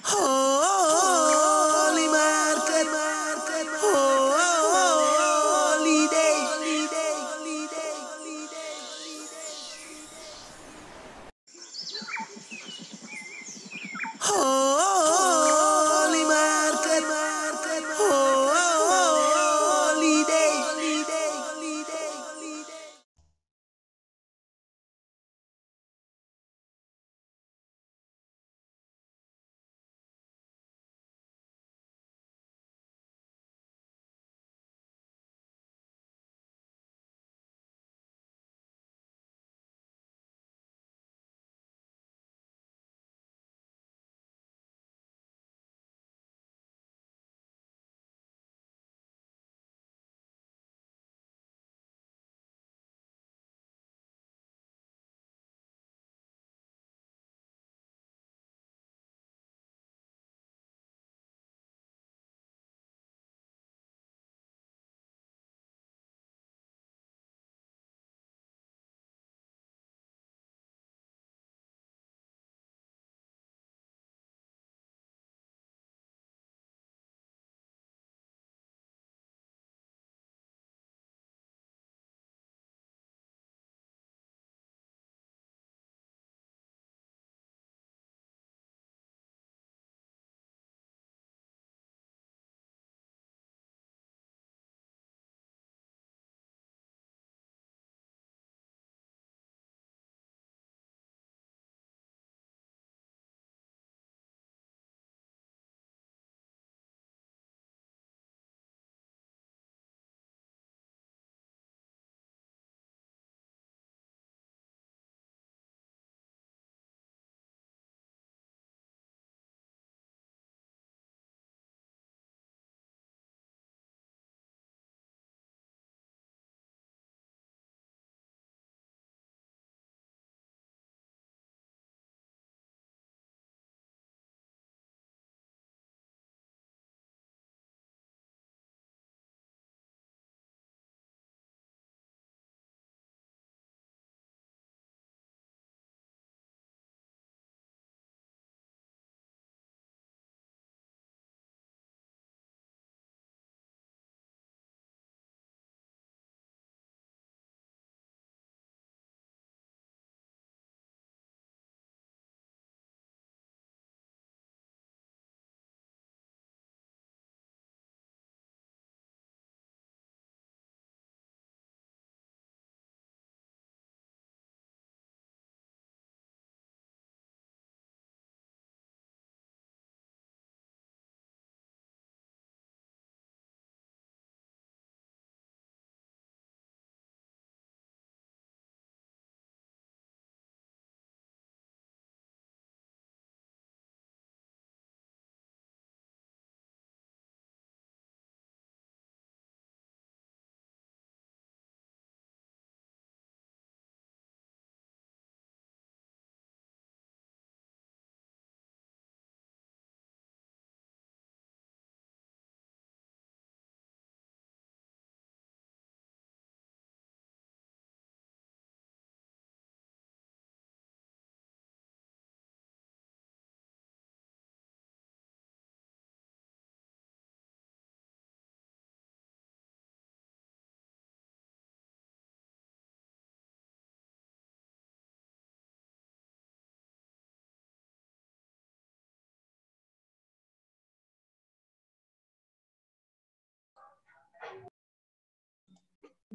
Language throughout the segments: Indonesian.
Holy market, holiday. Holy market, holiday.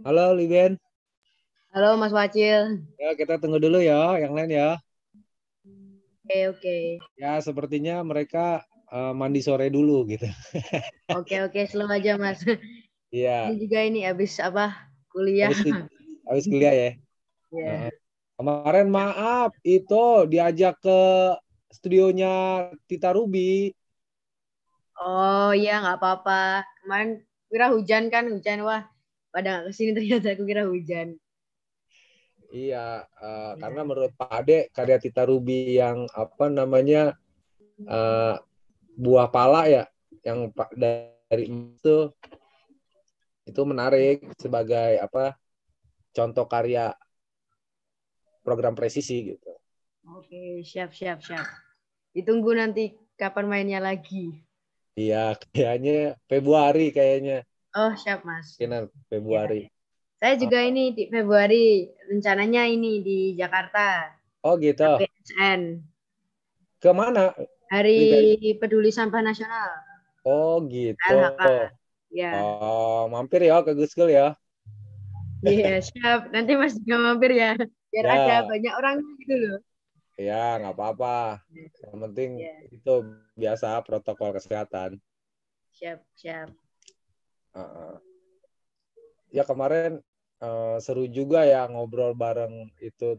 Halo Liben, Halo Mas Wacil. ya kita tunggu dulu ya, yang lain ya. Oke. Ya sepertinya mereka mandi sore dulu gitu. Oke, slow aja Mas. Ini Iya, juga ini habis apa? Kuliah. habis kuliah ya. Ya. Heeh. Kemarin maaf itu diajak ke studionya Tita Ruby. Oh iya nggak apa-apa. Kemarin kira hujan kan, hujan wah. Pada nggak kesini ternyata aku kira hujan. Iya, karena Ya. menurut Pak Ade karya Tita Ruby yang apa namanya eh, buah pala ya, yang dari itu menarik sebagai apa contoh karya program presisi gitu. Oke, siap. Ditunggu nanti kapan mainnya lagi. Iya, kayaknya Februari kayaknya. Oh, siap, Mas. Mungkinan Februari. Saya juga ini di Februari, rencananya ini di Jakarta, Oh gitu. PSN, Kemana? Hari Peduli Sampah Nasional, Oh gitu. LHK. Ya, Oh, mampir ya ke Gusgul ya. iya siap. Nanti Mas juga mampir ya, biar ada Ya, banyak orang gitu loh. ya nggak apa-apa. Yang penting Ya, itu biasa protokol kesehatan. siap, siap. Uh-uh. Ya kemarin seru juga ya ngobrol bareng itu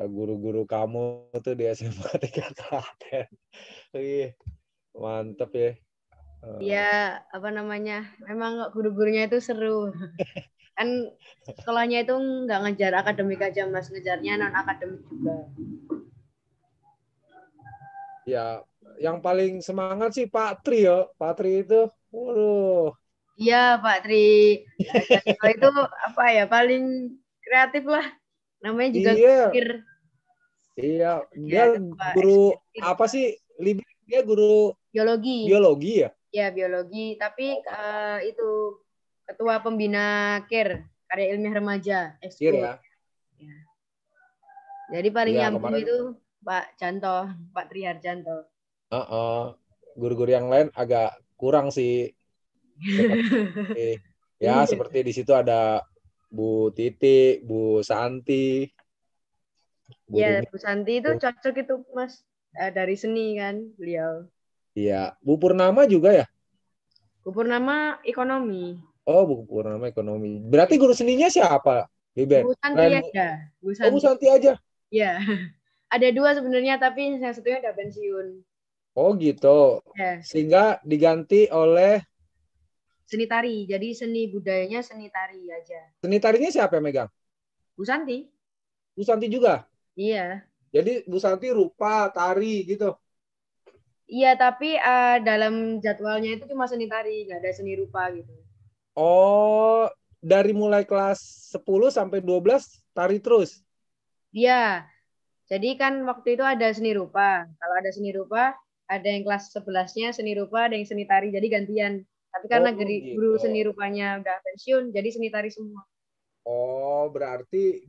guru-guru kamu tuh di SMA 3 Klaten. Wih, mantep ya. Ya, apa namanya? Memang guru-gurunya itu seru. Kan sekolahnya itu nggak ngejar akademik aja, Mas, ngejarnya non akademik juga. Ya, yang paling semangat sih Pak Tri ya. Pak Tri itu, waduh. Iya, Pak Tri. Janto itu apa ya? Paling kreatif lah. Namanya juga Iya, pikir. iya. Dia Ya, Pak guru eksekutif. apa sih? Dia guru Biologi. biologi ya? Ya, biologi. Tapi itu ketua pembina KIR, Karya Ilmiah Remaja, Iya ekskul. ya. Ya. Jadi paling Iya, nyambung kemarin itu Pak Janto, Pak Tri Harjanto. guru-guru yang lain agak kurang sih. Seperti ya, Iya. seperti di situ ada Bu Titi, Bu Santi, Ya, gurunya. Bu Santi itu cocok itu, Mas. Dari seni kan, beliau. Iya, Bu Purnama juga ya? Bu Purnama ekonomi. Oh, Bu Purnama ekonomi. Berarti guru seninya siapa? Biben. Bu Santi Selain Bu, aja. Bu oh Bu Santi. Santi aja. Ya. Ada dua sebenarnya, tapi yang satunya udah pensiun. Oh gitu. Ya, Sehingga diganti oleh seni tari. Jadi seni budayanya seni tari aja. seni tarinya siapa yang megang? Bu Santi? Bu Santi juga. Iya. Jadi Bu Santi rupa, tari gitu. Iya, tapi dalam jadwalnya itu cuma seni tari, nggak ada seni rupa gitu. Oh, dari mulai kelas 10 sampai 12 tari terus. Iya. Jadi kan waktu itu ada seni rupa. Kalau ada seni rupa, ada yang kelas 11-nya seni rupa, ada yang seni tari. Jadi gantian. Tapi karena Oh guru gitu. seni rupanya udah pensiun, jadi seni tari semua. Oh, berarti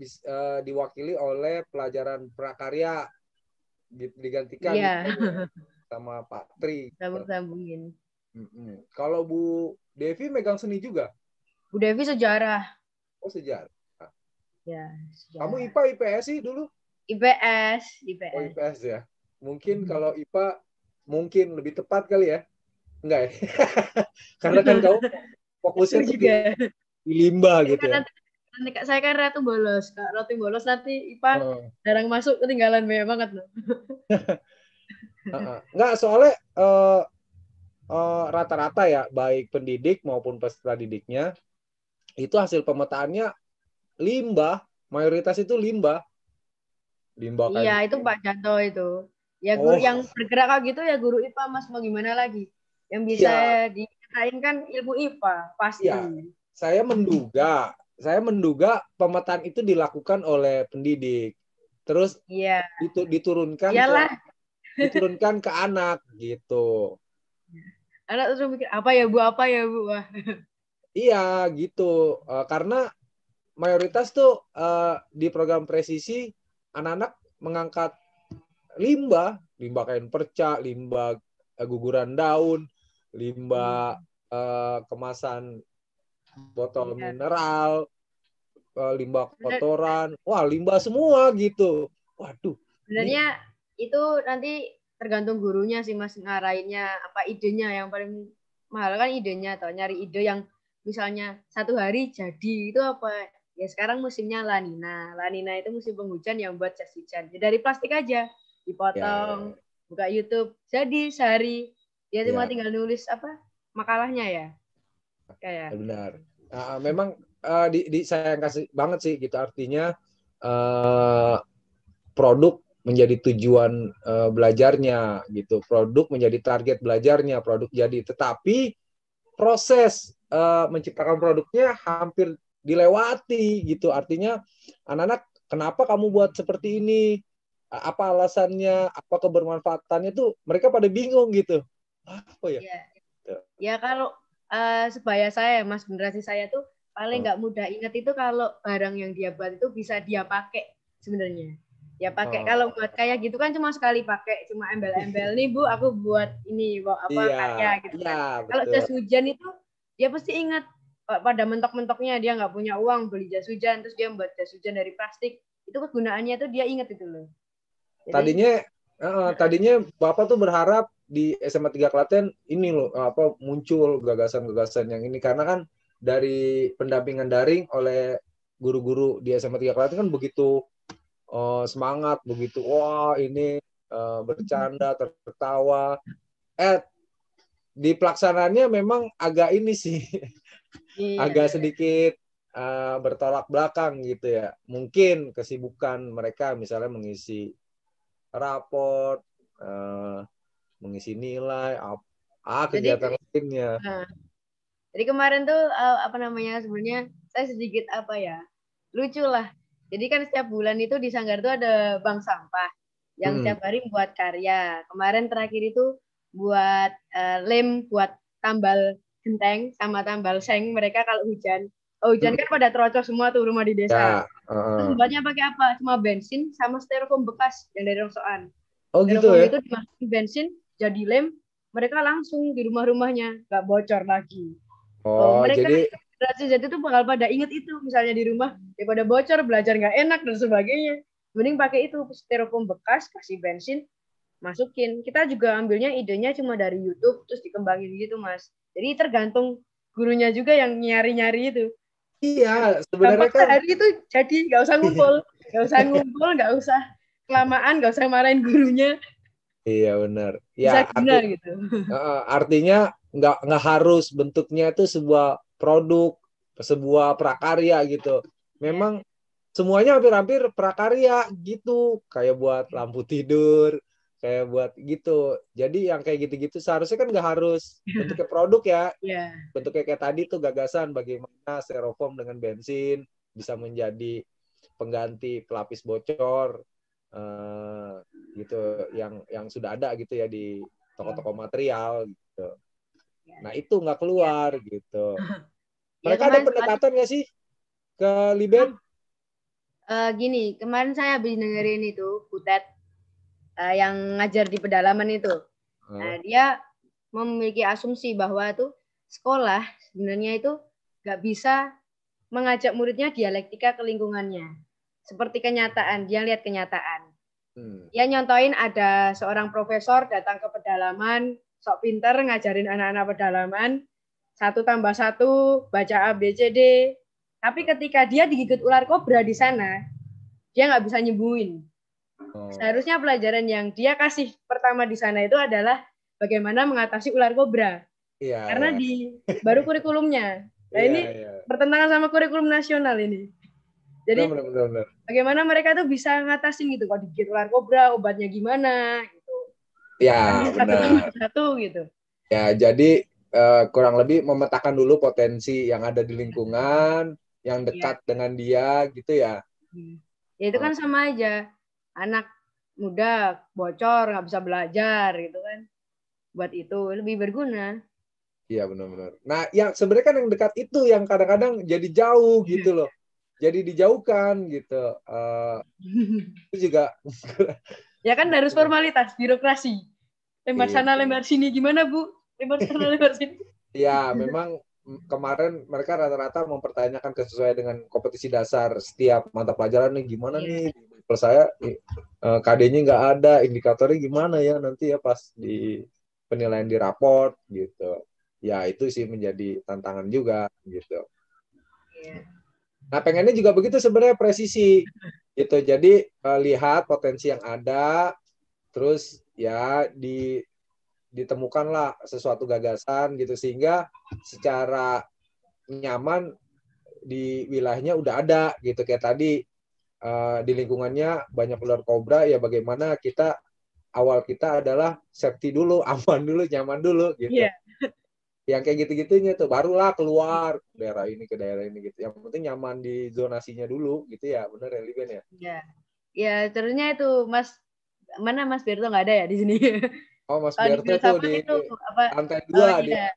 diwakili oleh pelajaran prakarya digantikan Iya, gitu sama Pak Tri. sambung-sambungin. Kalau Bu Devi megang seni juga? Bu Devi sejarah. Oh, sejarah. Ya, Kamu sejarah. IPA IPS sih dulu? IPS, Oh, IPS. IPS ya. Mungkin kalau IPA mungkin lebih tepat kali ya. Enggak ya? Karena kan kamu fokusnya Betul tuh juga. di limbah gitu ya. Nanti saya kan ratu bolos. Kak Ratu bolos nanti IPA Oh. jarang masuk, ketinggalan banyak banget loh. Enggak, soalnya rata-rata ya, baik pendidik maupun peserta didiknya, itu hasil pemetaannya limbah. Mayoritas itu limbah. Limbah Iya, kayak itu gitu. Pak Janto itu. Ya guru Oh, yang bergerak kayak gitu ya guru IPA, Mas, mau gimana lagi? Yang bisa iya, dikatain kan ilmu IPA, pasti. iya. Saya menduga pemetaan itu dilakukan oleh pendidik. Terus Iya, iyalah. diturunkan ke anak gitu. Anak terus mikir apa ya Bu? Wah. Iya gitu. Karena mayoritas tuh di program presisi anak-anak mengangkat limbah kain perca, limbah guguran daun, limbah kemasan botol Iya. mineral, limbah Bener, kotoran, wah limbah semua gitu. Waduh, ini sebenarnya itu nanti tergantung gurunya sih Mas ngarahinnya apa idenya yang paling mahal kan idenya atau nyari ide yang misalnya satu hari jadi itu apa ya sekarang musimnya lanina. Lanina itu musim penghujan yang buat jas hujan. Ya, dari plastik aja dipotong, ya, buka YouTube jadi sehari dia cuma ya, tinggal nulis apa makalahnya ya kayak benar. Memang saya kasih banget sih gitu artinya produk menjadi tujuan belajarnya gitu, produk menjadi target belajarnya, produk jadi, tetapi proses menciptakan produknya hampir dilewati gitu. Artinya anak-anak kenapa kamu buat seperti ini? apa alasannya, apa kebermanfaatannya tuh mereka pada bingung gitu. Apa ya? Ya, ya kalau sebaya saya, Mas, generasi saya tuh paling nggak mudah ingat itu kalau barang yang dia buat itu bisa dia pakai sebenarnya. Ya pakai. Kalau buat kayak gitu kan cuma sekali pakai, cuma embel-embel nih Bu, aku buat ini apa Iya, karya gitu iya kan. Kalau betul. jas hujan itu dia pasti ingat pada mentok-mentoknya dia nggak punya uang beli jas hujan, terus dia membuat jas hujan dari plastik. Itu kegunaannya tuh dia ingat itu loh. Jadi, Tadinya Bapak tuh berharap di SMA 3 Klaten ini loh apa muncul gagasan-gagasan yang ini karena kan dari pendampingan daring oleh guru-guru di SMA 3 Klaten kan begitu semangat, begitu wah ini bercanda, tertawa. Di pelaksanaannya memang agak ini sih, agak iya. sedikit bertolak belakang gitu ya. Mungkin kesibukan mereka misalnya mengisi raport, mengisi nilai, Jadi, kegiatan lainnya. nah, jadi kemarin tuh apa namanya sebenarnya saya sedikit apa ya lucu lah. Jadi kan setiap bulan itu di Sanggar tuh ada bank sampah yang Hmm. tiap hari buat karya. Kemarin terakhir itu buat lem, buat tambal genteng sama tambal seng mereka kalau hujan. Oh, hujan kan pada terocos semua tuh rumah di desa. Ya, Terus buatnya pakai apa? Cuma bensin sama styrofoam bekas yang dari rongsokan. oh gitu Styrofoam ya. itu dimasukin bensin jadi lem, mereka langsung di rumah-rumahnya nggak bocor lagi. Oh, Oh, mereka jadi generasi Z itu bakal pada inget itu misalnya di rumah daripada bocor belajar nggak enak dan sebagainya. Mending pakai itu styrofoam bekas kasih bensin masukin. Kita juga ambilnya idenya cuma dari YouTube terus dikembangin gitu Mas. Jadi tergantung gurunya juga yang nyari-nyari itu. iya sebenarnya Gampang kan sehari itu jadi nggak usah ngumpul, nggak usah kelamaan, nggak usah marahin gurunya, iya benar. Ya bisa guna gitu. artinya nggak harus bentuknya itu sebuah produk, sebuah prakarya gitu. Ya, Memang semuanya hampir-hampir prakarya gitu, kayak buat lampu tidur, kayak buat gitu. Jadi yang kayak gitu-gitu seharusnya kan nggak harus bentuknya produk ya. ya, Bentuknya kayak tadi tuh gagasan bagaimana styrofoam dengan bensin bisa menjadi pengganti pelapis bocor eh, gitu yang sudah ada gitu ya di toko-toko material gitu. Nah itu nggak ya. keluar gitu. Ya Mereka ada kemarin pendekatan nggak sih ke Liben? gini, kemarin saya habis dengerin itu Butet yang ngajar di pedalaman itu. Nah, dia memiliki asumsi bahwa tuh sekolah sebenarnya itu nggak bisa mengajak muridnya dialektika ke lingkungannya. Seperti kenyataan, dia lihat kenyataan. Dia nyontoin ada seorang profesor datang ke pedalaman, sok pinter ngajarin anak-anak pedalaman, 1+1, baca A, B, C, D. Tapi ketika dia digigit ular kobra di sana, dia nggak bisa nyembuhin. Seharusnya pelajaran yang dia kasih pertama di sana itu adalah bagaimana mengatasi ular kobra. Iya, Karena iya. di baru kurikulumnya. Nah Iya, ini iya. bertentangan sama kurikulum nasional ini. Jadi Benar. bagaimana mereka tuh bisa ngatasin gitu kalau digigit ular kobra obatnya gimana gitu. Ya, Satu benar. tambah satu gitu. Ya, jadi kurang lebih memetakan dulu potensi yang ada di lingkungan, yang Ya. dekat dengan dia gitu ya. Ya itu kan sama aja. Anak muda bocor nggak bisa belajar gitu kan. Buat itu lebih berguna. Iya, benar-benar. Nah, yang sebenarnya kan yang dekat itu yang kadang-kadang jadi jauh gitu loh. Jadi dijauhkan gitu. Itu juga Ya kan harus formalitas, birokrasi. Lembar iya. sana, lembar sini. Gimana, Bu? Lembar sana, lembar sini. Ya, memang kemarin mereka rata-rata mempertanyakan kesesuaian dengan kompetisi dasar setiap mata pelajaran nih gimana nih. Kalau saya KD-nya nggak ada, indikatornya gimana ya nanti ya pas di penilaian di raport gitu. Ya itu sih menjadi tantangan juga gitu. Nah pengennya juga begitu sebenarnya presisi gitu. Jadi lihat potensi yang ada, terus ya ditemukanlah sesuatu gagasan gitu sehingga secara nyaman di wilayahnya udah ada gitu kayak tadi di lingkungannya banyak ular kobra ya bagaimana awal kita adalah safety dulu aman dulu nyaman dulu gitu Iya. yang kayak gitu-gitunya tuh barulah keluar ke daerah ini gitu yang penting nyaman di zonasinya dulu gitu ya bener ya Liben ya Ya. Ya, terusnya itu mana Mas Berto nggak ada ya di sini. Oh, Mas Kalau di Berto tuh filsafat di itu apa? lantai Oh 2 dia. iya,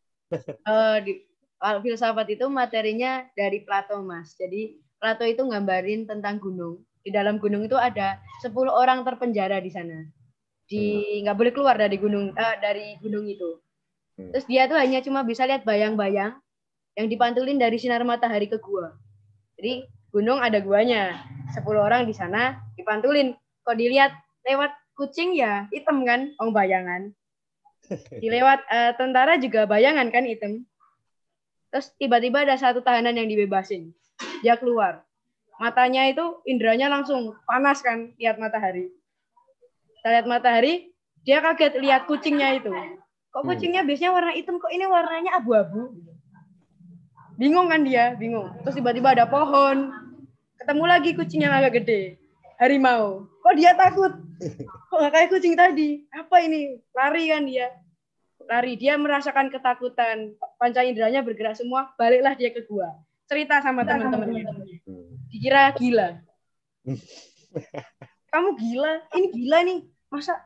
kalau filsafat itu materinya dari Plato, Mas. Jadi Plato itu nggambarin tentang gunung. Di dalam gunung itu ada 10 orang terpenjara di sana. Nggak boleh keluar dari gunung itu. Terus dia tuh hanya cuma bisa lihat bayang-bayang yang dipantulin dari sinar matahari ke gua. Jadi gunung ada guanya, 10 orang di sana dipantulin. Kok dilihat lewat kucing ya hitam kan, bayangan. Dilewat tentara juga bayangan kan hitam. Terus tiba-tiba ada satu tahanan yang dibebasin. Dia keluar. Matanya itu inderanya langsung panas kan, lihat matahari. Kita lihat matahari, dia kaget lihat kucingnya itu. Kok kucingnya biasanya warna hitam, kok ini warnanya abu-abu? Bingung kan dia, bingung. Terus tiba-tiba ada pohon. Ketemu lagi kucing yang agak gede. Harimau. Kok dia takut? Kok nggak kayak kucing tadi? Apa ini? Lari kan dia. Lari. Dia merasakan ketakutan. Panca inderanya bergerak semua. Baliklah dia ke gua. Cerita sama teman-temannya. Dikira gila. Kamu gila? Ini gila nih. Masa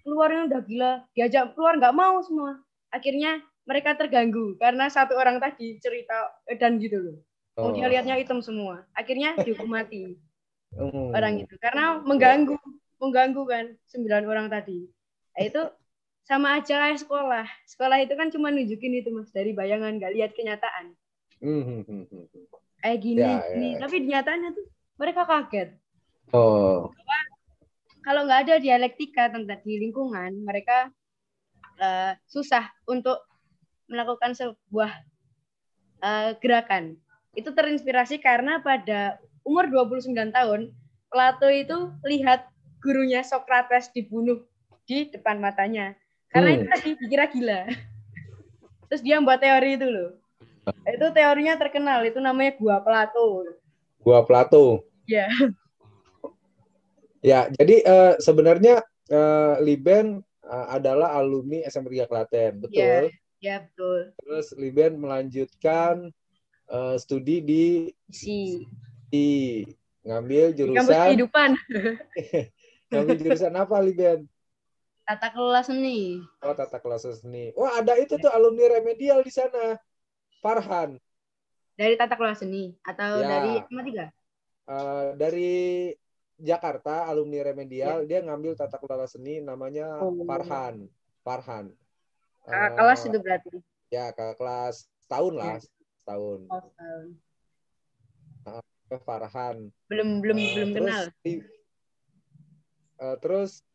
keluarnya udah gila. Diajak keluar nggak mau semua. Akhirnya mereka terganggu karena satu orang tadi cerita edan gitu loh. Dia lihatnya hitam semua. Akhirnya dihukum mati orang itu karena mengganggu kan 9 orang tadi. Nah, itu sama aja kayak sekolah. Sekolah itu kan cuma nunjukin itu Mas dari bayangan, nggak lihat kenyataan. Kayak gini. Tapi nyatanya tuh mereka kaget. Kalau nggak ada dialektika tentang di lingkungan, mereka susah untuk melakukan sebuah gerakan. Itu terinspirasi karena pada umur 29 tahun, Plato itu lihat gurunya Socrates dibunuh di depan matanya. Karena itu tadi dikira gila. Terus dia membuat teori itu loh. Itu teorinya terkenal, itu namanya Gua Plato. Gua Plato. Ya. Ya, jadi sebenarnya Liben adalah alumni SMA 3 Klaten, betul? Ya, betul. Terus Liben melanjutkan studi di ngambil jurusan kampus kehidupan. Ngambil jurusan apa, Liben? Tata kelola seni. Oh, tata kelola seni. Wah, ada itu tuh alumni remedial di sana. Farhan. Dari tata kelola seni atau dari SMA 3? Dari Jakarta, alumni remedial, dia ngambil tata kelola seni, namanya Farhan. Kakak kelas itu berarti? Ya, kakak kelas setahun lah, setahun. Farhan. Belum kenal. Terus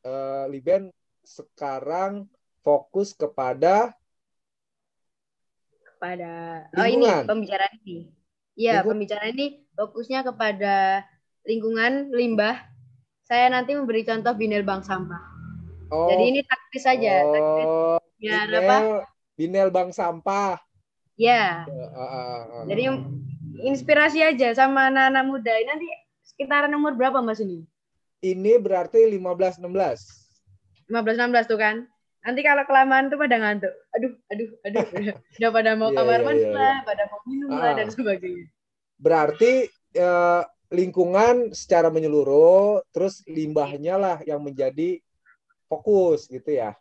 Liben sekarang fokus kepada ini pembicaraan ini. Iya, pembicaraan ini fokusnya kepada lingkungan limbah. Saya nanti memberi contoh Binel Bank Sampah. Jadi ini taktis saja. Biar Binel Bank Sampah. Ya. Jadi inspirasi aja sama anak-anak muda. Nanti sekitaran umur berapa Mas ini? Ini berarti 15-16. 15-16 tuh kan. Nanti kalau kelamaan tuh pada ngantuk. Aduh. Udah pada mau kamar mandi lah, pada mau minum lah, dan sebagainya. Berarti lingkungan secara menyeluruh, terus limbahnya lah yang menjadi fokus gitu ya.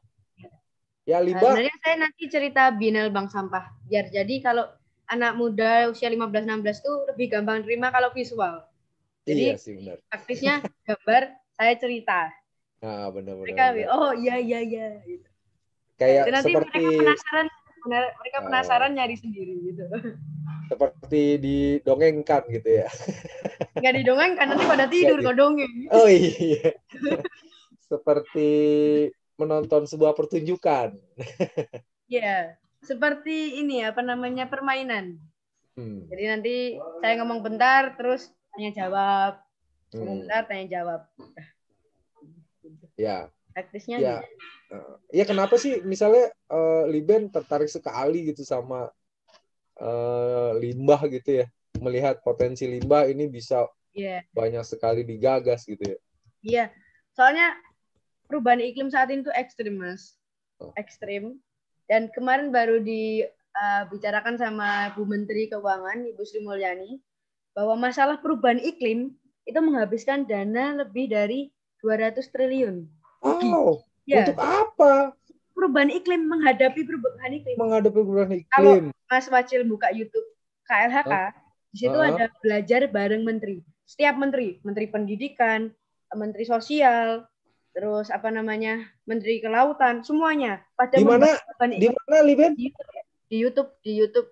Ya, limbah. Sebenarnya saya nanti cerita Binel Bank Sampah. Biar jadi kalau anak muda usia 15-16 tuh lebih gampang terima kalau visual. Jadi iya sih, benar. praktisnya gambar, saya cerita. Nah, benar. Oh iya. Gitu. Kayak nanti seperti mereka penasaran nyari sendiri gitu. Seperti didongengkan gitu ya. Nggak didongengkan, nanti pada tidur kok dongeng. Oh iya. Seperti menonton sebuah pertunjukan. Iya, seperti ini permainan. Jadi nanti saya ngomong bentar, terus tanya jawab. Ngomong bentar, tanya jawab. Ya. Praktisnya ya. Ya kenapa sih misalnya Liben tertarik sekali gitu sama limbah gitu ya, melihat potensi limbah ini bisa banyak sekali digagas gitu ya. Iya, soalnya perubahan iklim saat ini tuh ekstrim Mas, ekstrim. Dan kemarin baru dibicarakan sama Bu Menteri Keuangan Ibu Sri Mulyani bahwa masalah perubahan iklim itu menghabiskan dana lebih dari 200 triliun. Wow, Ya, untuk apa? perubahan iklim, menghadapi perubahan iklim. Menghadapi perubahan Kalau iklim. Mas Wacil buka YouTube KLHK, di situ ada belajar bareng menteri. Setiap menteri, menteri pendidikan, menteri sosial, terus menteri kelautan, semuanya pada Di mana? membahas perubahan Di iklim. mana, Liben? Di YouTube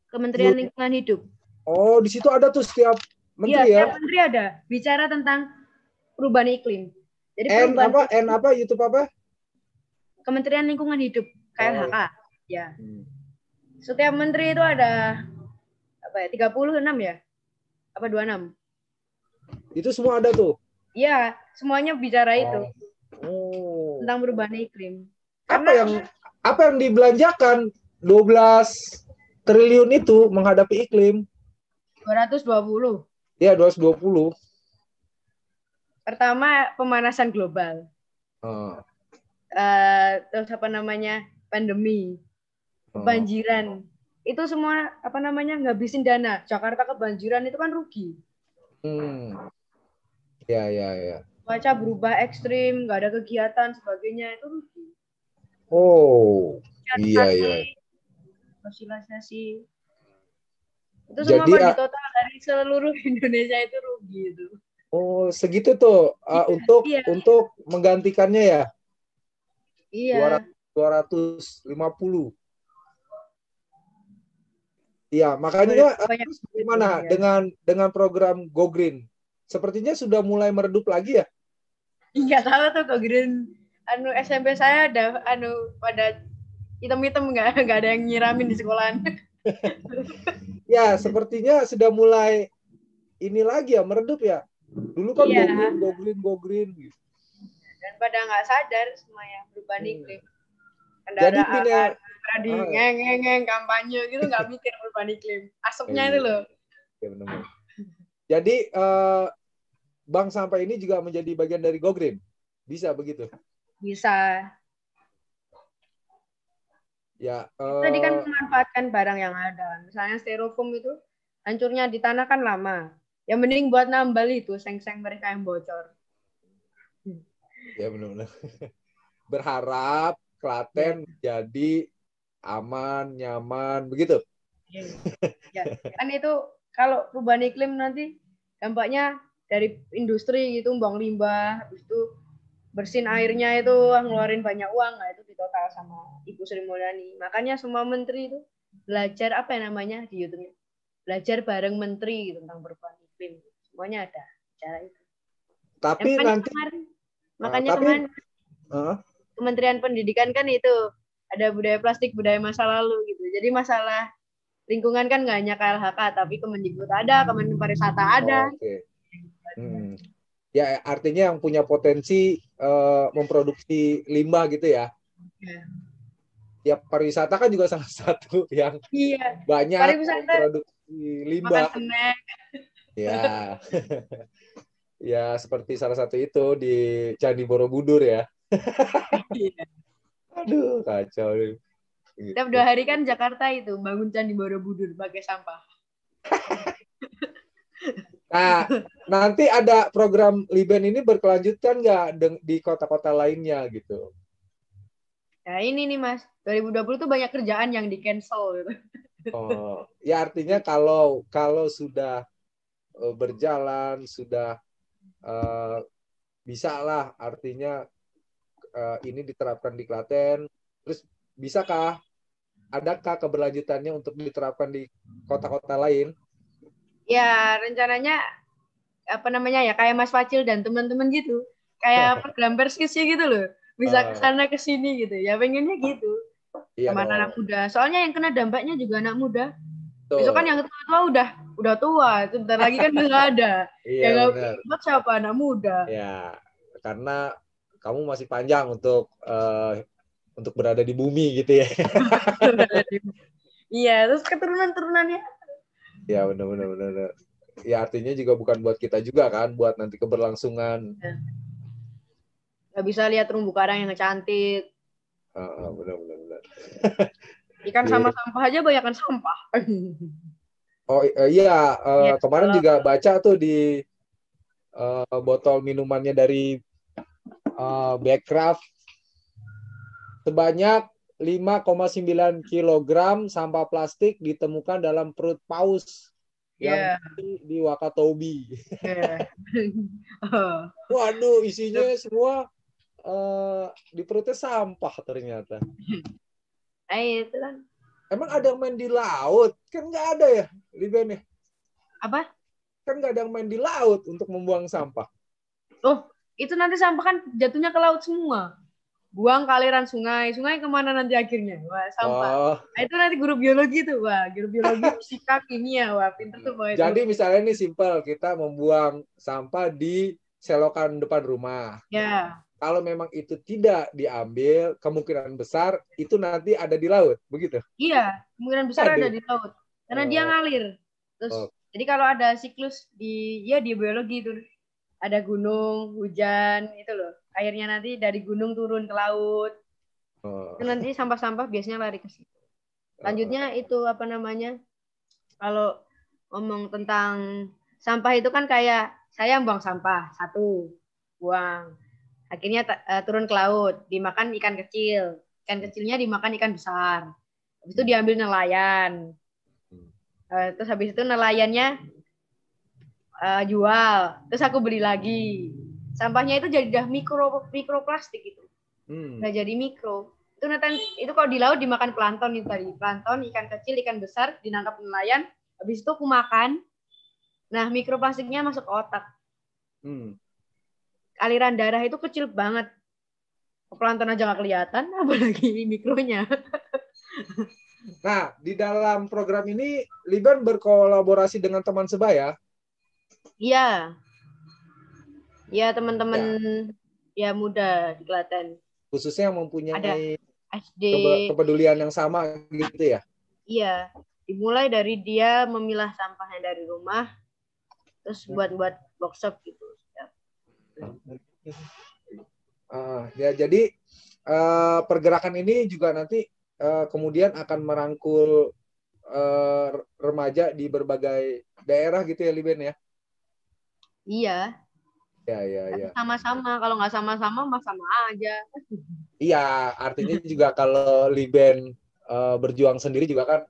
Kementerian Lingkungan Hidup. Oh, di situ ada tuh setiap menteri Iya, ya? setiap menteri ada bicara tentang perubahan iklim. Jadi YouTube apa? Kementerian Lingkungan Hidup, KLHK. Ya. Setiap menteri itu ada 36 ya? Apa 26? Itu semua ada tuh. Iya, semuanya bicara itu. Oh. Tentang perubahan iklim. Apa yang dibelanjakan 12 triliun itu menghadapi iklim? 220. Ya, 220. Pertama, pemanasan global. Terus pandemi, kebanjiran. Itu semua ngabisin dana. Jakarta kebanjiran itu kan rugi. Ya. Cuaca berubah ekstrim, nggak ada kegiatan sebagainya, itu rugi. Oh, iya. Sosialisasi. Itu semua di total dari seluruh Indonesia itu rugi itu. Oh, segitu tuh untuk menggantikannya ya? Iya. 250. Iya, makanya gimana dengan program Go Green? Sepertinya sudah mulai meredup lagi ya? Iya, tahu tuh Go Green. SMP saya ada pada hitam-hitam nggak ada yang nyiramin di sekolahan. Ya, sepertinya sudah mulai ini lagi ya, meredup ya. Dulu kan Go Green. Dan pada nggak sadar semuanya perubahan iklim. Kendaraan di ngeng kampanye gitu nggak mikir perubahan iklim. Asapnya itu loh. Ya, benar. Jadi bank sampah ini juga menjadi bagian dari Go Green. Bisa begitu? Bisa. Ya. Tadi kan memanfaatkan barang yang ada. Misalnya styrofoam itu hancurnya di tanah kan lama. Ya mending buat nambal itu seng-seng mereka yang bocor. Ya benar-benar. Berharap Klaten jadi aman, nyaman, begitu. Ya, kan itu kalau perubahan iklim nanti dampaknya dari industri gitu, buang limbah, habis itu bersihin airnya itu ngeluarin banyak uang, nah itu ditotal sama Ibu Sri Mulyani. Makanya semua menteri itu belajar di YouTube-nya. Belajar bareng menteri gitu, tentang perubahan iklim. Semuanya ada cara itu. Tapi makanya kemarin Kementerian Pendidikan kan itu ada budaya plastik, budaya masa lalu gitu. Jadi masalah lingkungan kan nggak hanya KLHK, tapi Kemendikbud ada, Kementerian Pariwisata ada. Ya, artinya yang punya potensi memproduksi limbah gitu ya. Ya, pariwisata kan juga salah satu yang banyak memproduksi limbah. Ya. Ya, seperti salah satu itu di Candi Borobudur ya. Aduh, kacau. Setiap 2 hari kan Jakarta itu bangun Candi Borobudur pakai sampah. Nah, nanti ada program Liben ini berkelanjutan nggak di kota-kota lainnya gitu? Nah ini nih Mas, 2020 tuh banyak kerjaan yang di-cancel gitu. Oh, ya artinya kalau sudah berjalan, sudah bisa lah artinya ini diterapkan di Klaten, terus adakah keberlanjutannya untuk diterapkan di kota-kota lain? Ya rencananya kayak Mas Wacil dan teman-teman gitu, kayak program Perskisi gitu loh, bisa kesana kesini gitu ya, pengennya gitu. Teman anak muda, soalnya yang kena dampaknya juga anak muda. Besok kan yang tua udah tua, sebentar lagi kan nggak ada. Iya, buat siapa anak muda? Ya, karena kamu masih panjang untuk berada di bumi gitu ya. Iya, terus keturunan-turunannya. Ya, benar. Ya, artinya juga bukan buat kita juga kan, buat nanti keberlangsungan. Nggak bisa lihat terumbu karang yang cantik. Benar. Ikan sama sampah aja banyakan sampah. Oh iya, kemarin juga baca tuh di botol minumannya dari Bekraf sebanyak 5,9 kilogram sampah plastik ditemukan dalam perut paus yang Ya. di Wakatobi. Ya. Oh. Waduh, isinya semua di perutnya sampah ternyata. Itu kan. Emang ada yang main di laut? Kan nggak ada ya, Liben ya? Apa? Kan nggak ada yang main di laut untuk membuang sampah. Oh, itu nanti sampah kan jatuhnya ke laut semua. Buang ke aliran sungai. Sungai kemana nanti akhirnya? Wah, sampah. Oh, Nah, itu nanti guru biologi tuh. Wah, guru biologi, fisika, kimia. Wah, pinter tuh. Wah, itu. jadi misalnya ini simpel, kita membuang sampah di selokan depan rumah. Ya. Kalau memang itu tidak diambil, kemungkinan besar itu nanti ada di laut, begitu? Iya, kemungkinan besar Aduh. ada di laut. Karena dia ngalir. Terus, jadi kalau ada siklus di biologi itu, ada gunung, hujan, itu loh. Airnya nanti dari gunung turun ke laut. Itu nanti sampah-sampah biasanya lari ke situ. Lanjutnya itu apa namanya? Kalau ngomong tentang sampah itu kan kayak saya buang sampah, satu, buang. Akhirnya turun ke laut, dimakan ikan kecil. Ikan kecilnya dimakan ikan besar. Habis itu diambil nelayan. Terus habis itu nelayannya jual. Terus aku beli lagi. Sampahnya itu jadi udah mikroplastik itu. Udah jadi mikro. Itu kalau di laut dimakan plankton itu tadi. Plankton, ikan kecil, ikan besar dinangkap nelayan. Habis itu aku makan. Nah, mikroplastiknya masuk ke otak. Aliran darah itu kecil banget. Plankton aja nggak kelihatan, apalagi mikronya. Nah, di dalam program ini Liben berkolaborasi dengan teman sebaya. Iya. Ya, teman-teman ya muda di Klaten. Khususnya yang mempunyai SD. Kepedulian yang sama gitu ya? Iya. Dimulai dari dia memilah sampahnya dari rumah, terus buat workshop gitu. Ya, jadi pergerakan ini juga nanti kemudian akan merangkul remaja di berbagai daerah gitu ya, Liben ya? Iya. Ya. Sama-sama. Kalau nggak sama-sama, mah sama aja. Iya, artinya juga kalau Liben berjuang sendiri juga kan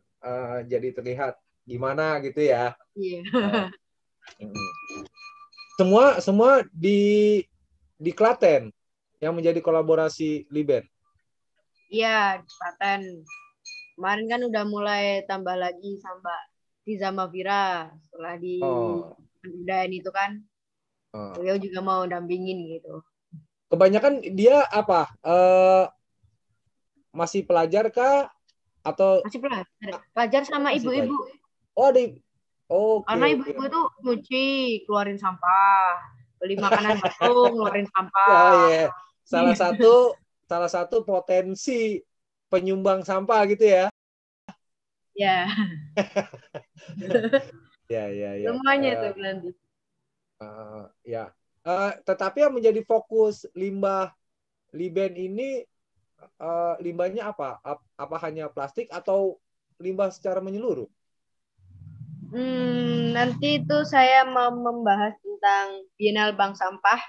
jadi terlihat gimana gitu ya. Iya. Semua di Klaten yang menjadi kolaborasi Liben. Iya, di Klaten. Kemarin kan udah mulai tambah lagi sama Tiza Mafira setelah di pendampingan itu kan. Beliau juga mau dampingin gitu. Kebanyakan dia apa? Masih pelajar kah? Atau masih pelajar sama ibu-ibu. Oh, ada. Karena ibu-ibu tuh nyuci, keluarin sampah, beli makanan batuk, keluarin sampah. Ya. Salah satu potensi penyumbang sampah gitu ya. Ya. Ya. Semuanya itu nanti. Ya. Tetapi yang menjadi fokus limbah Liben ini limbahnya apa? Apa hanya plastik atau limbah secara menyeluruh? Nanti itu saya mau membahas tentang Bienal Bank Sampah,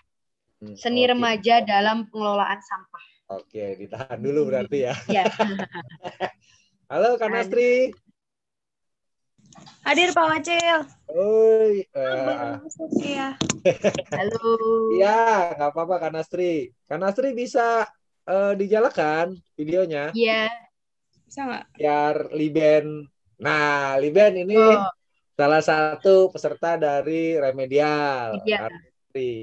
seni remaja dalam pengelolaan sampah. Oke, ditahan dulu berarti ya. Ya. Halo, Kak Nastri. Hadir Pak Wacil. Oi. Ya. Halo. Iya, nggak apa-apa Kak Nastri. Kak Nastri bisa dinyalakan videonya. Iya. Bisa nggak? Biar Liben. Nah, Liben ini salah satu peserta dari Remedial. Iya. Kak Nastri.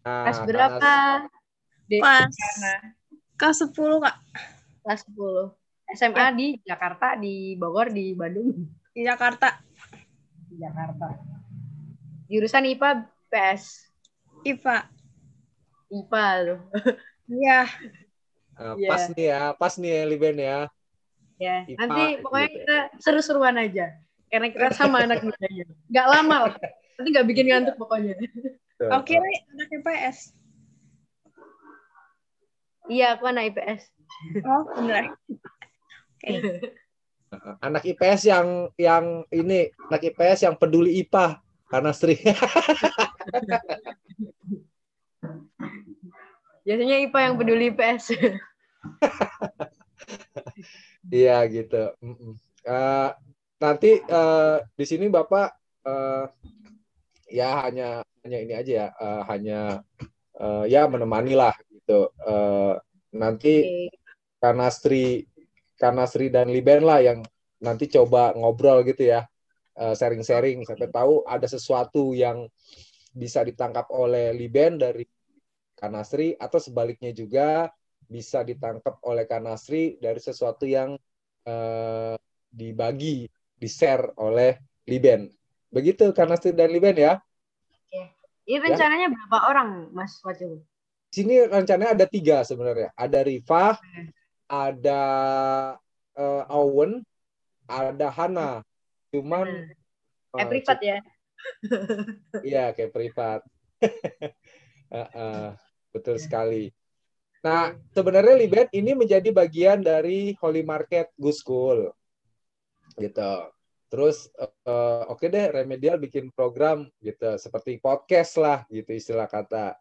Nah, Kelas berapa? Kelas kelas 10, Kak. Kelas 10. SMA di Jakarta, di Bogor, di Bandung. Di Jakarta. Di Jakarta. Jurusan IPA PS. IPA. IPA loh. Iya. Pas nih ya Liben ya. Ya, IPA, nanti pokoknya gitu. kita seru-seruan aja. Karena kita sama anak mudanya. Nggak lama lah. Nanti nggak bikin ngantuk pokoknya. Oke, anak IPS. Iya, aku anak IPS. Oh, bener. Anak IPS yang ini, anak IPS yang peduli IPA. karena Sri. Biasanya IPA yang peduli PS. Iya gitu. Nanti di sini Bapak ya hanya ini aja ya, hanya ya menemani lah gitu. Nanti Oke. karena Sri dan Liben lah yang nanti coba ngobrol gitu ya, sharing-sharing. Sampai tahu ada sesuatu yang bisa ditangkap oleh Liben dari Kanasri atau sebaliknya juga bisa ditangkap oleh Kanasri dari sesuatu yang dibagi, di-share oleh Liben. Begitu Kanasri dan Liben ya. Oke. Ini rencananya berapa orang, Mas Wajib? Di sini rencananya ada 3 sebenarnya. Ada Rifah, ada Owen, ada Hana. Cuman privat ya. Iya, kayak privat. Betul sekali. Nah, sebenarnya Liben ini menjadi bagian dari Holy Market Go School. Gitu. Terus oke deh, Remedial bikin program gitu, seperti podcast lah gitu istilah kata.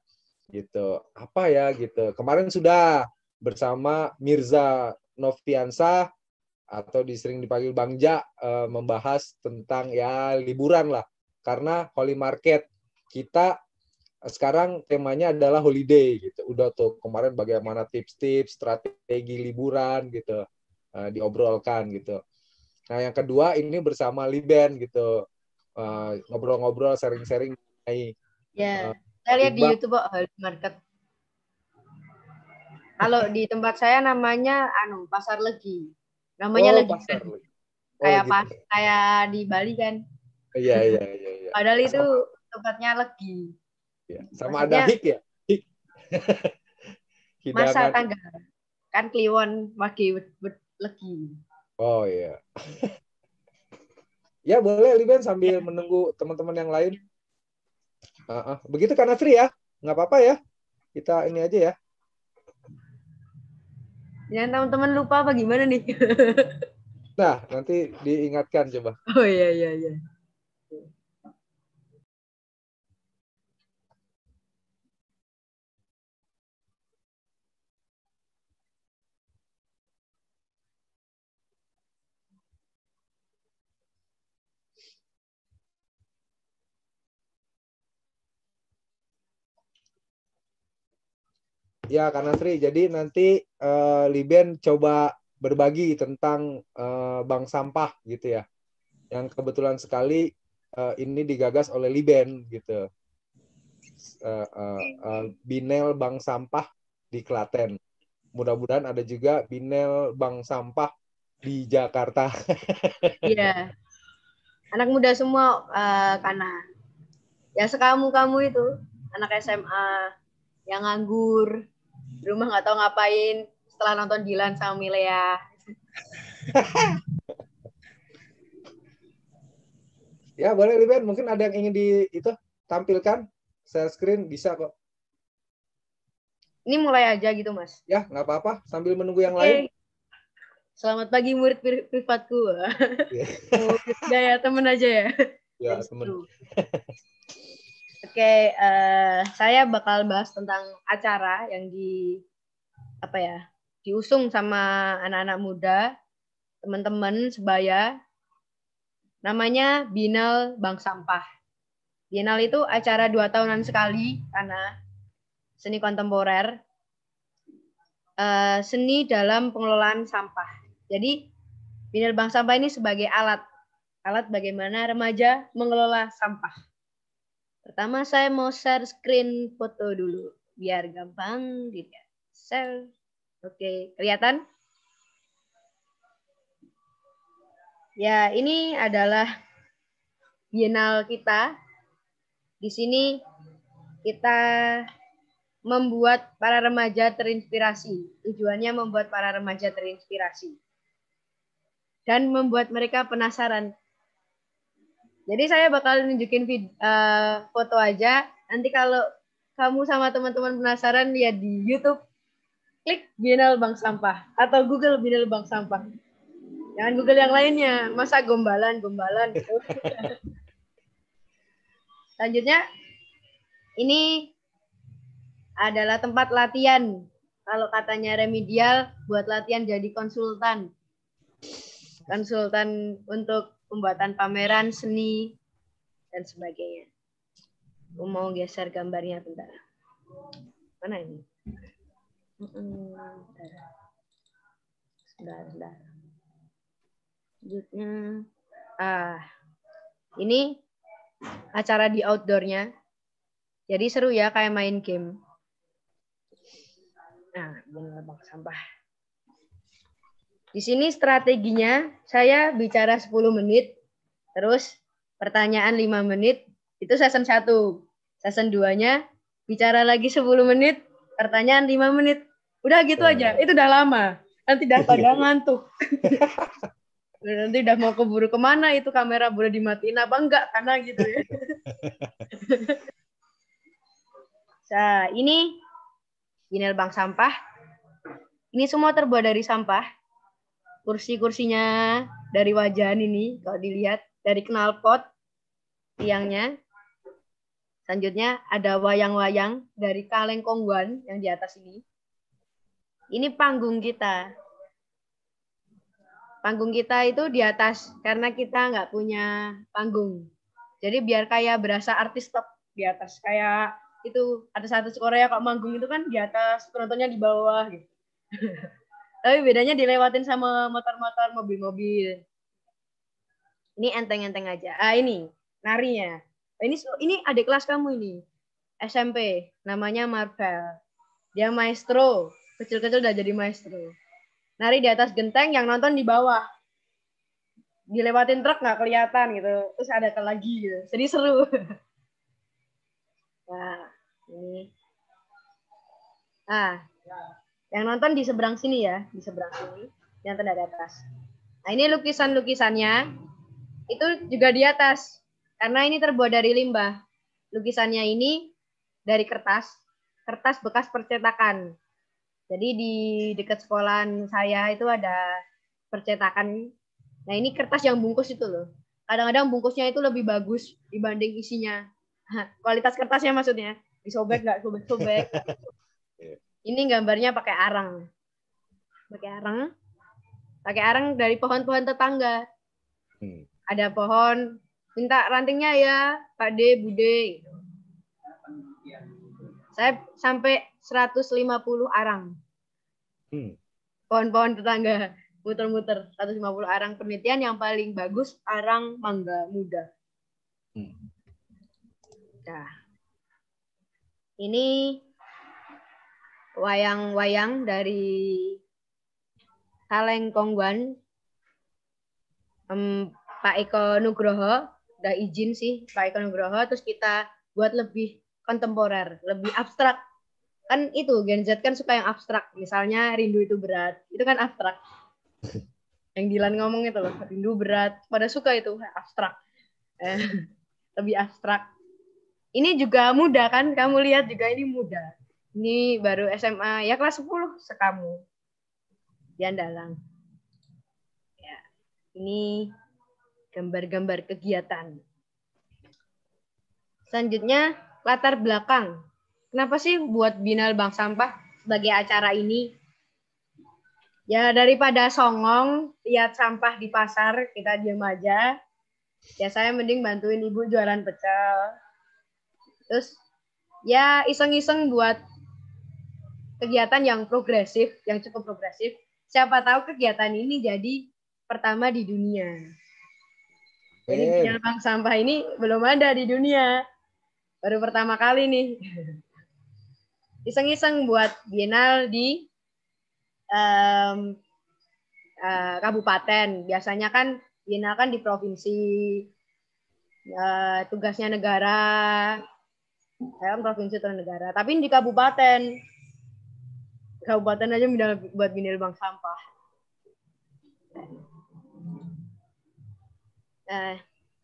Gitu. Apa ya gitu. Kemarin sudah bersama Mirza Noviansa atau sering dipanggil Bang Ja, membahas tentang ya liburan lah. Karena Holy Market kita sekarang temanya adalah holiday gitu. Udah tuh kemarin bagaimana tips-tips strategi liburan gitu diobrolkan gitu. Nah yang kedua ini bersama Liben gitu, ngobrol-ngobrol, sharing-sharing. Ya, saya lihat di YouTube Holy Market. Kalau di tempat saya namanya Pasar Legi. Namanya Legi. Pasar Legi. Kayak gitu. Kayak di Bali kan. Iya. Padahal itu tempatnya Legi. Ya. Sama maksudnya, ada hik ya? Hik. Masa tanggal. Kan Kliwon wagi Legi. Oh iya. Ya boleh Liben sambil menunggu teman-teman yang lain. Begitu kan Asri ya? Nggak apa-apa ya. Kita ini aja ya. Jangan teman-teman lupa apa gimana nih? Nah, nanti diingatkan coba. Oh iya. Ya, karena Sri. Jadi nanti Liben coba berbagi tentang bank sampah gitu ya. Yang kebetulan sekali ini digagas oleh Liben gitu. Binel Bank Sampah di Klaten. Mudah-mudahan ada juga Binel Bank Sampah di Jakarta. Iya. Anak muda semua karena ya sekamu-kamu itu anak SMA yang nganggur, di rumah nggak tahu ngapain setelah nonton Dilan sama Milea. Ya boleh Liben, mungkin ada yang ingin tampilkan, share screen bisa kok. Ini mulai aja gitu Mas. Ya nggak apa-apa sambil menunggu yang lain. Selamat pagi murid privatku. Ya temen aja ya. Ya temen. Oke, saya bakal bahas tentang acara yang diusung sama anak-anak muda, teman-teman sebaya. Namanya Binel Bank Sampah. Bienal itu acara 2 tahunan sekali karena seni kontemporer, seni dalam pengelolaan sampah. Jadi Binel Bank Sampah ini sebagai alat bagaimana remaja mengelola sampah. Pertama saya mau share screen foto dulu biar gampang dilihat. Share. Oke, kelihatan? Ya, ini adalah bienal kita. Di sini kita membuat para remaja terinspirasi. Tujuannya membuat para remaja terinspirasi. Dan membuat mereka penasaran. Jadi saya bakal nunjukin foto aja. Nanti kalau kamu sama teman-teman penasaran, lihat di YouTube. Klik Bienal Bank Sampah. Atau Google Bienal Bank Sampah. Jangan Google yang lainnya. Masa gombalan gitu. Selanjutnya, ini adalah tempat latihan. Kalau katanya remedial, buat latihan jadi konsultan. Konsultan untuk pembuatan pameran seni dan sebagainya. Aku mau geser gambarnya bentar. Mana ini? Sebentar. Selanjutnya, ini acara di outdoornya. Jadi seru ya, kayak main game. Nah, benar bang sampah. Di sini strateginya, saya bicara 10 menit, terus pertanyaan 5 menit, itu season 1. Season 2-nya, bicara lagi 10 menit, pertanyaan 5 menit. Udah gitu aja, itu udah lama. Nanti udah pada ngantuk. Nanti udah mau keburu kemana, itu kamera boleh dimatiin apa enggak, karena gitu ya. Nah, ini vinyl bank sampah. Ini semua terbuat dari sampah. Kursi-kursinya dari wajan ini, kalau dilihat, dari knalpot, tiangnya. Selanjutnya ada wayang-wayang dari kaleng kongguan yang di atas ini. Ini panggung kita. Panggung kita itu di atas, karena kita nggak punya panggung. Jadi biar kayak berasa artis top di atas. Kayak itu artis-artis Korea kalau manggung itu kan di atas, penontonnya di bawah gitu. Tapi bedanya dilewatin sama motor-motor, mobil-mobil. Ini enteng-enteng aja. Ini narinya. Ini adik kelas kamu ini. SMP, namanya Marvel. Dia maestro. Kecil-kecil udah jadi maestro. Nari di atas genteng, yang nonton di bawah. Dilewatin truk nggak kelihatan gitu. Terus ada lagi gitu. Jadi seru. Nah, ini. Yang nonton di seberang sini ya. Di seberang sini. Yang dari atas. Nah, ini lukisan-lukisannya. Itu juga di atas. Karena ini terbuat dari limbah. Lukisannya ini dari kertas bekas percetakan. Jadi di dekat sekolahan saya itu ada percetakan. Nah, ini kertas yang bungkus itu loh. Kadang-kadang bungkusnya itu lebih bagus dibanding isinya. Kualitas kertasnya maksudnya. Disobek nggak sobek-sobek. Ini gambarnya pakai arang. Pakai arang dari pohon-pohon tetangga. Ada pohon, minta rantingnya ya, Pak D, Bude. Saya sampai 150 arang. Pohon-pohon tetangga, muter-muter 150 arang. Penelitian yang paling bagus arang mangga muda. Nah, ini wayang-wayang dari kaleng kongguan. Pak Eko Nugroho, udah izin sih Pak Eko Nugroho, terus kita buat lebih kontemporer, lebih abstrak. Kan itu, Gen Z kan suka yang abstrak. Misalnya rindu itu berat, itu kan abstrak. Yang Dilan ngomong itu loh, rindu berat, pada suka itu, abstrak. Lebih abstrak. Ini juga muda kan, kamu lihat juga ini muda. Ini baru SMA, ya kelas 10 sekamu. Dian Dalang. Ya, ini gambar-gambar kegiatan. Selanjutnya, latar belakang. Kenapa sih buat Binal Bank Sampah sebagai acara ini? Ya, daripada songong, lihat sampah di pasar, kita diam aja. Ya, saya mending bantuin ibu jualan pecel. Terus, ya iseng-iseng buat kegiatan yang progresif, yang cukup progresif. Siapa tahu kegiatan ini jadi pertama di dunia. Jadi Binal Bank Sampah ini belum ada di dunia. Baru pertama kali nih. Iseng-iseng buat Bienal di kabupaten. Biasanya kan Bienal kan di provinsi. Tugasnya negara. Saya kan provinsi atau negara. Tapi di kabupaten. Kabupaten aja buat Binal Bank Sampah.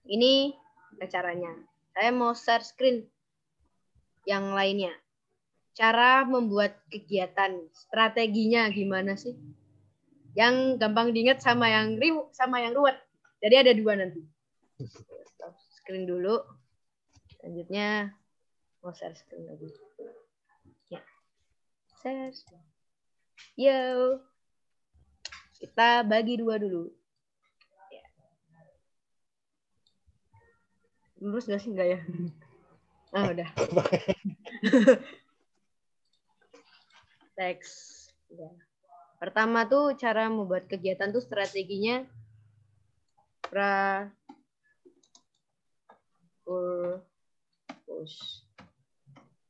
Ini caranya. Saya mau share screen yang lainnya. Cara membuat kegiatan, strateginya gimana sih? Yang gampang diingat sama yang ruwet. Jadi ada 2 nanti. Stop screen dulu. Selanjutnya mau share screen lagi. Ya. Share screen. Yo. Kita bagi dua dulu. Ya. Lurus nggak sih? Nggak ya? Ah, udah. Teks. Ya. Pertama tuh cara membuat kegiatan tuh strateginya purpose.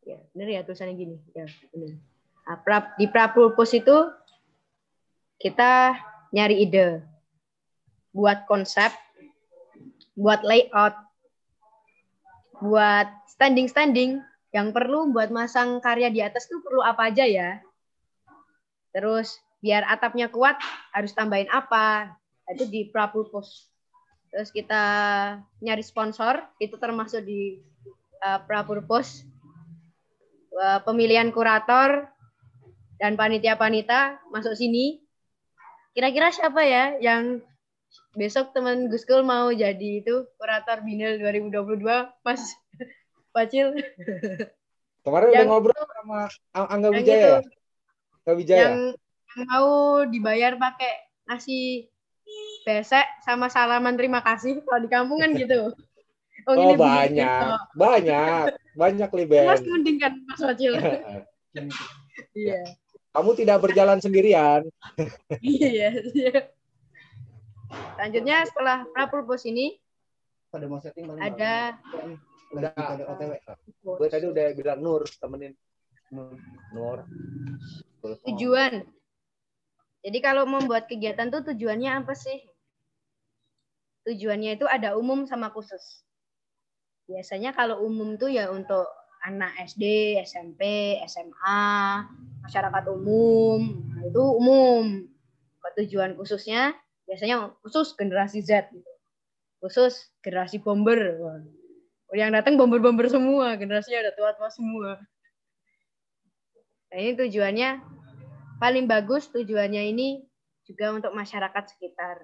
Ya, benar ya tulisannya gini. Ya, benar. Nah, di pra-purpose itu kita nyari ide, buat konsep, buat layout, buat standing yang perlu buat masang karya di atas tuh perlu apa aja ya. Terus biar atapnya kuat harus tambahin apa, itu di pra-purpose. Terus kita nyari sponsor, itu termasuk di pra-purpose. Pemilihan kurator dan panitia-panita masuk sini. Kira-kira siapa ya yang besok teman Guskul mau jadi itu kurator Binel 2022, Mas Pacil? Kemarin udah ngobrol sama Angga Wijaya. Angga Wijaya. Yang mau dibayar pakai nasi besek sama salaman terima kasih. Kalau di kampung kan gitu. Oh banyak Liben. Mas mending kan Mas Pacil. Iya. Kamu tidak berjalan sendirian. Iya. Selanjutnya setelah pra-purpose ini ada OTW. Gue tadi udah bilang Nur temenin Nur. Tujuan. Jadi kalau membuat kegiatan tuh tujuannya apa sih? Tujuannya itu ada umum sama khusus. Biasanya kalau umum tuh ya untuk anak SD, SMP, SMA, masyarakat umum, itu umum. Tujuan khususnya biasanya khusus generasi Z gitu. Khusus generasi bomber. Yang datang bomber-bomber semua, generasinya udah tua-tua semua. Nah, ini tujuannya paling bagus, tujuannya ini juga untuk masyarakat sekitar.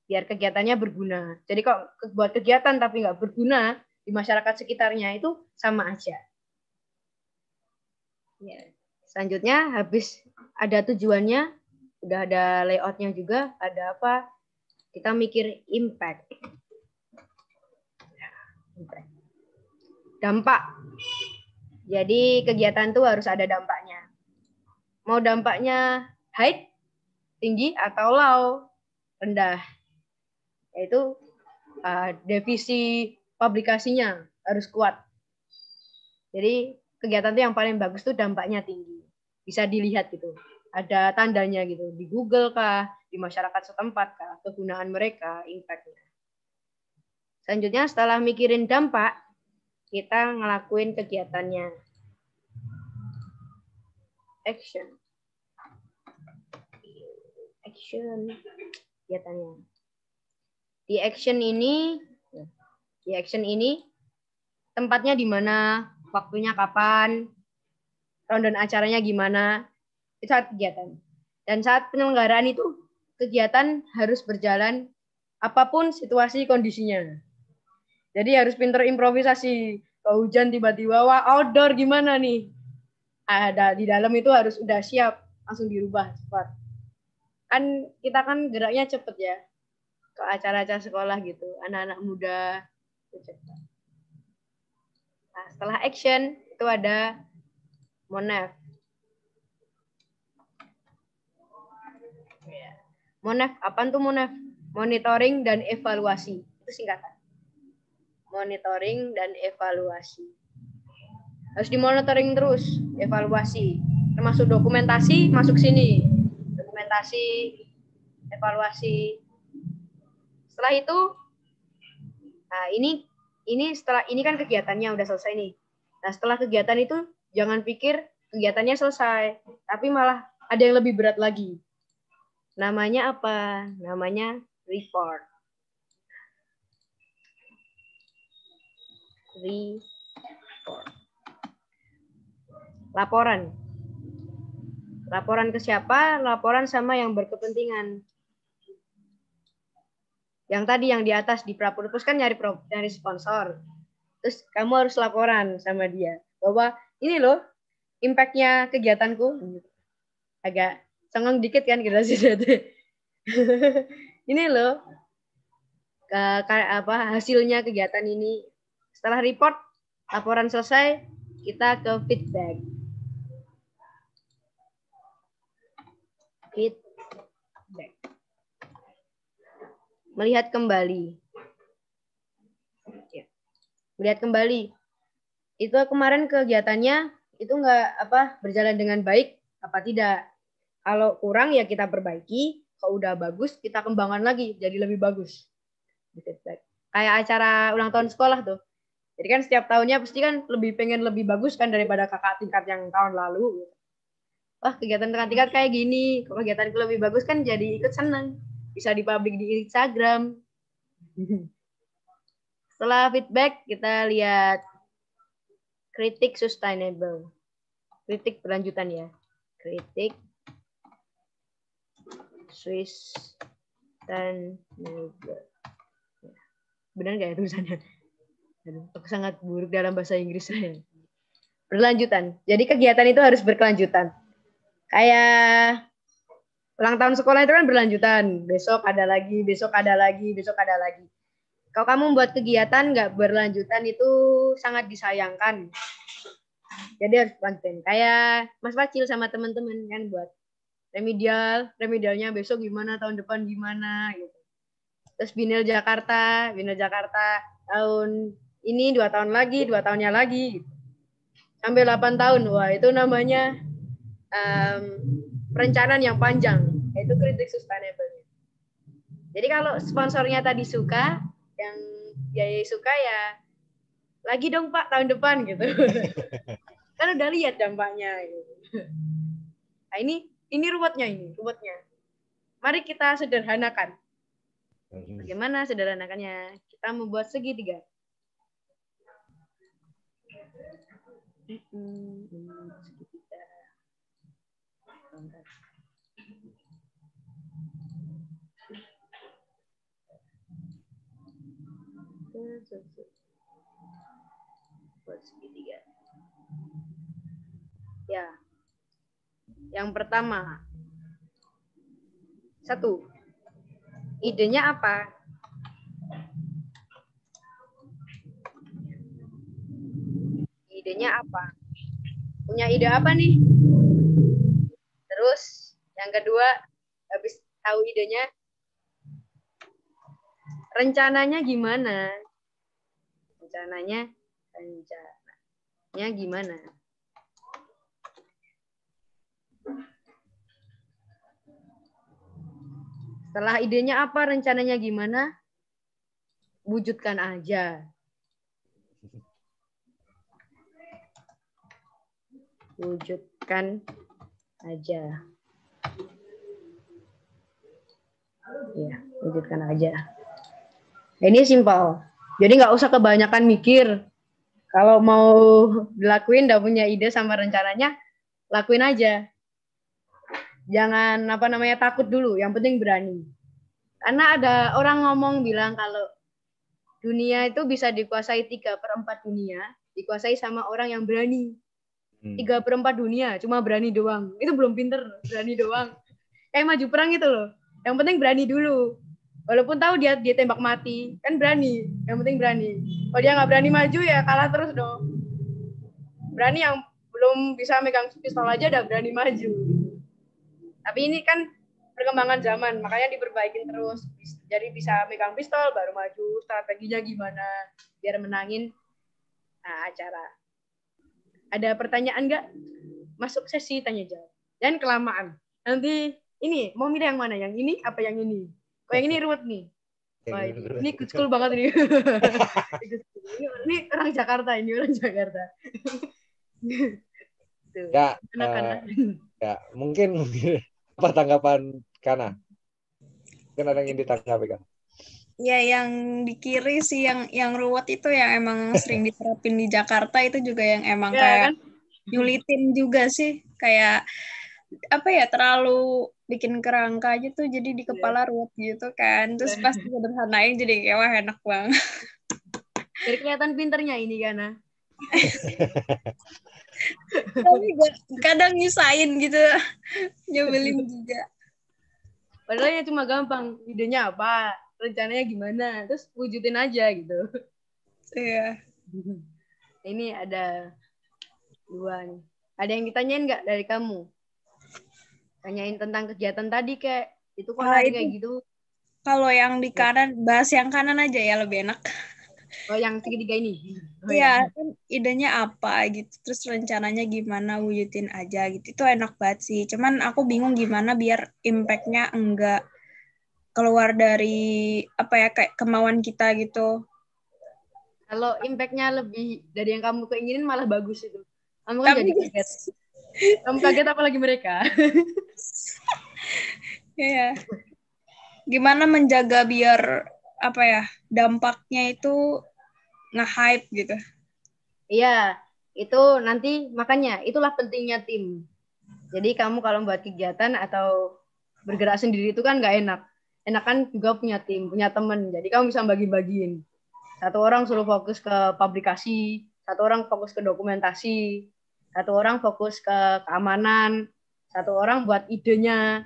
Biar kegiatannya berguna. Jadi kok buat kegiatan tapi nggak berguna di masyarakat sekitarnya itu sama aja. Ya. Selanjutnya habis ada tujuannya, udah ada layoutnya juga, ada apa? Kita mikir impact. Dampak. Jadi kegiatan itu harus ada dampaknya. Mau dampaknya high, tinggi, atau low, rendah. Yaitu divisi publikasinya harus kuat. Jadi kegiatan itu yang paling bagus tuh dampaknya tinggi. Bisa dilihat gitu. Ada tandanya gitu. Di Google kah, di masyarakat setempat kah, kegunaan mereka, impact-nya. Selanjutnya setelah mikirin dampak, kita ngelakuin kegiatannya. Action. Kegiatannya. Di action ini tempatnya di mana, waktunya kapan, rundown acaranya gimana, itu saat kegiatan. Dan saat penyelenggaraan itu, kegiatan harus berjalan apapun situasi kondisinya. Jadi harus pinter improvisasi. Kalau hujan tiba-tiba, wah outdoor gimana nih? Ada di dalam itu harus udah siap, langsung dirubah cepat. Kan kita kan geraknya cepet ya. Ke acara-acara sekolah gitu, anak-anak muda itu cepat. Nah, setelah action itu ada Monef. Monef, apaan tuh Monef? Monitoring dan evaluasi. Itu singkatan. Monitoring dan evaluasi. Harus dimonitoring terus, evaluasi. Termasuk dokumentasi masuk sini. Dokumentasi, evaluasi. Setelah itu, nah ini kan kegiatannya udah selesai nih. Nah setelah kegiatan itu jangan pikir kegiatannya selesai, tapi malah ada yang lebih berat lagi. Namanya apa? Namanya report. Laporan. Laporan ke siapa? Laporan sama yang berkepentingan. Yang tadi yang di atas di pra-purpose kan nyari sponsor. Terus kamu harus laporan sama dia bahwa ini loh impact-nya kegiatanku. Agak songong dikit kan kita sih. Ini loh hasilnya kegiatan ini. Setelah report, laporan selesai, kita ke feedback. Melihat kembali. Melihat kembali. Itu kemarin kegiatannya itu nggak berjalan dengan baik apa tidak. Kalau kurang ya kita perbaiki. Kalau udah bagus kita kembangkan lagi jadi lebih bagus. Kayak acara ulang tahun sekolah tuh. Jadi kan setiap tahunnya pasti kan pengen lebih bagus kan daripada kakak tingkat yang tahun lalu. Wah, kegiatan kakak tingkat kayak gini. Kalau kegiatanku lebih bagus kan jadi ikut senang. Bisa dipublik di Instagram. Setelah feedback kita lihat kritik sustainable. Kritik berlanjutan ya. Kritik sustainable. Benar nggak ya tulisannya? Aku sangat buruk dalam bahasa Inggris saya. Berlanjutan. Jadi kegiatan itu harus berkelanjutan. Kayak ulang tahun sekolah itu kan berlanjutan. Besok ada lagi, besok ada lagi, besok ada lagi. Kalau kamu membuat kegiatan nggak berlanjutan itu sangat disayangkan. Jadi harus lanjutin. Kayak Mas Facil sama teman-teman kan buat remedialnya besok gimana, tahun depan gimana gitu. Terus Binel Jakarta tahun ini 2 tahun lagi, 2 tahunnya lagi gitu. Sampai 8 tahun. Wah, itu namanya perencanaan yang panjang. Itu kritik sustainable. Jadi kalau sponsornya tadi suka, yang biaya suka ya lagi dong Pak tahun depan gitu. Kan udah lihat dampaknya gitu. Nah, ini ruwetnya. Mari kita sederhanakan. Bagaimana sederhanakannya? Kita membuat segitiga. Segitiga. Buat segitiga. Ya. Yang pertama. 1. Idenya apa? Idenya apa? Punya ide apa nih? Terus yang kedua, habis tahu idenya, rencananya gimana? Rencananya gimana? Setelah idenya apa, rencananya gimana? Wujudkan aja. Wujudkan aja. Ya, wujudkan aja. Ini simpel. Jadi nggak usah kebanyakan mikir. Kalau mau dilakuin, udah punya ide sama rencananya, lakuin aja. Jangan takut dulu. Yang penting berani. Karena ada orang ngomong bilang kalau dunia itu bisa dikuasai 3/4 dunia, dikuasai sama orang yang berani. 3/4 dunia cuma berani doang. Itu belum pinter, berani doang. Kayak maju perang itu loh. Yang penting berani dulu. Walaupun tahu dia tembak mati, kan berani. Yang penting berani. Kalau dia nggak berani maju ya kalah terus dong. Berani yang belum bisa megang pistol aja udah berani maju. Tapi ini kan perkembangan zaman, makanya diperbaikin terus. Jadi bisa megang pistol baru maju. Strateginya gimana biar menangin acara. Ada pertanyaan nggak? Masuk sesi tanya jawab. Dan kelamaan. Nanti ini mau milih yang mana? Yang ini apa yang ini? Oh yang ini ruwet nih. Wah, ini good school banget ini. Ini orang Jakarta, Tuh. Ya, mungkin apa tanggapan Kana? Mungkin ada yang ingin ditanggapi kan? Ya, yang di kiri sih yang ruwet itu yang emang sering diterapin di Jakarta itu juga yang emang ya, kayak kan? nyulitin juga sih, kayak terlalu bikin kerangka aja tuh jadi di kepala ruwet gitu kan. Terus pas sederhanain jadi kayak wah enak banget. Biar kelihatan pinternya ini karena. Tapi kadang nyusahin gitu. Nyebelin juga. Padahal ya cuma gampang. Idenya apa? Rencananya gimana? Terus wujudin aja gitu. Iya. Ini ada 2 nih. Ada yang ditanyain nggak dari kamu? Tanyain tentang kegiatan tadi kayak itu kok nari kayak gitu. Kalau yang di kanan, bahas yang kanan aja ya lebih enak. Oh, yang segitiga ini. Iya, kan idenya apa gitu, terus rencananya gimana, wujudin aja gitu. Itu enak banget sih. Cuman aku bingung gimana biar impact-nya enggak keluar dari apa ya kayak kemauan kita gitu. Kalau impact-nya lebih dari yang kamu keinginin malah bagus itu. Kamu kan jadi kaget. Kamu kaget apalagi mereka. Iya. Gimana menjaga biar apa ya dampaknya itu nge-hype gitu. Iya, itu nanti makanya itulah pentingnya tim. Jadi kamu kalau buat kegiatan atau bergerak sendiri itu kan nggak enak. Enak kan juga punya tim, punya temen. Jadi kamu bisa bagi-bagiin. Satu orang suruh fokus ke publikasi, satu orang fokus ke dokumentasi, satu orang fokus ke keamanan, satu orang buat idenya.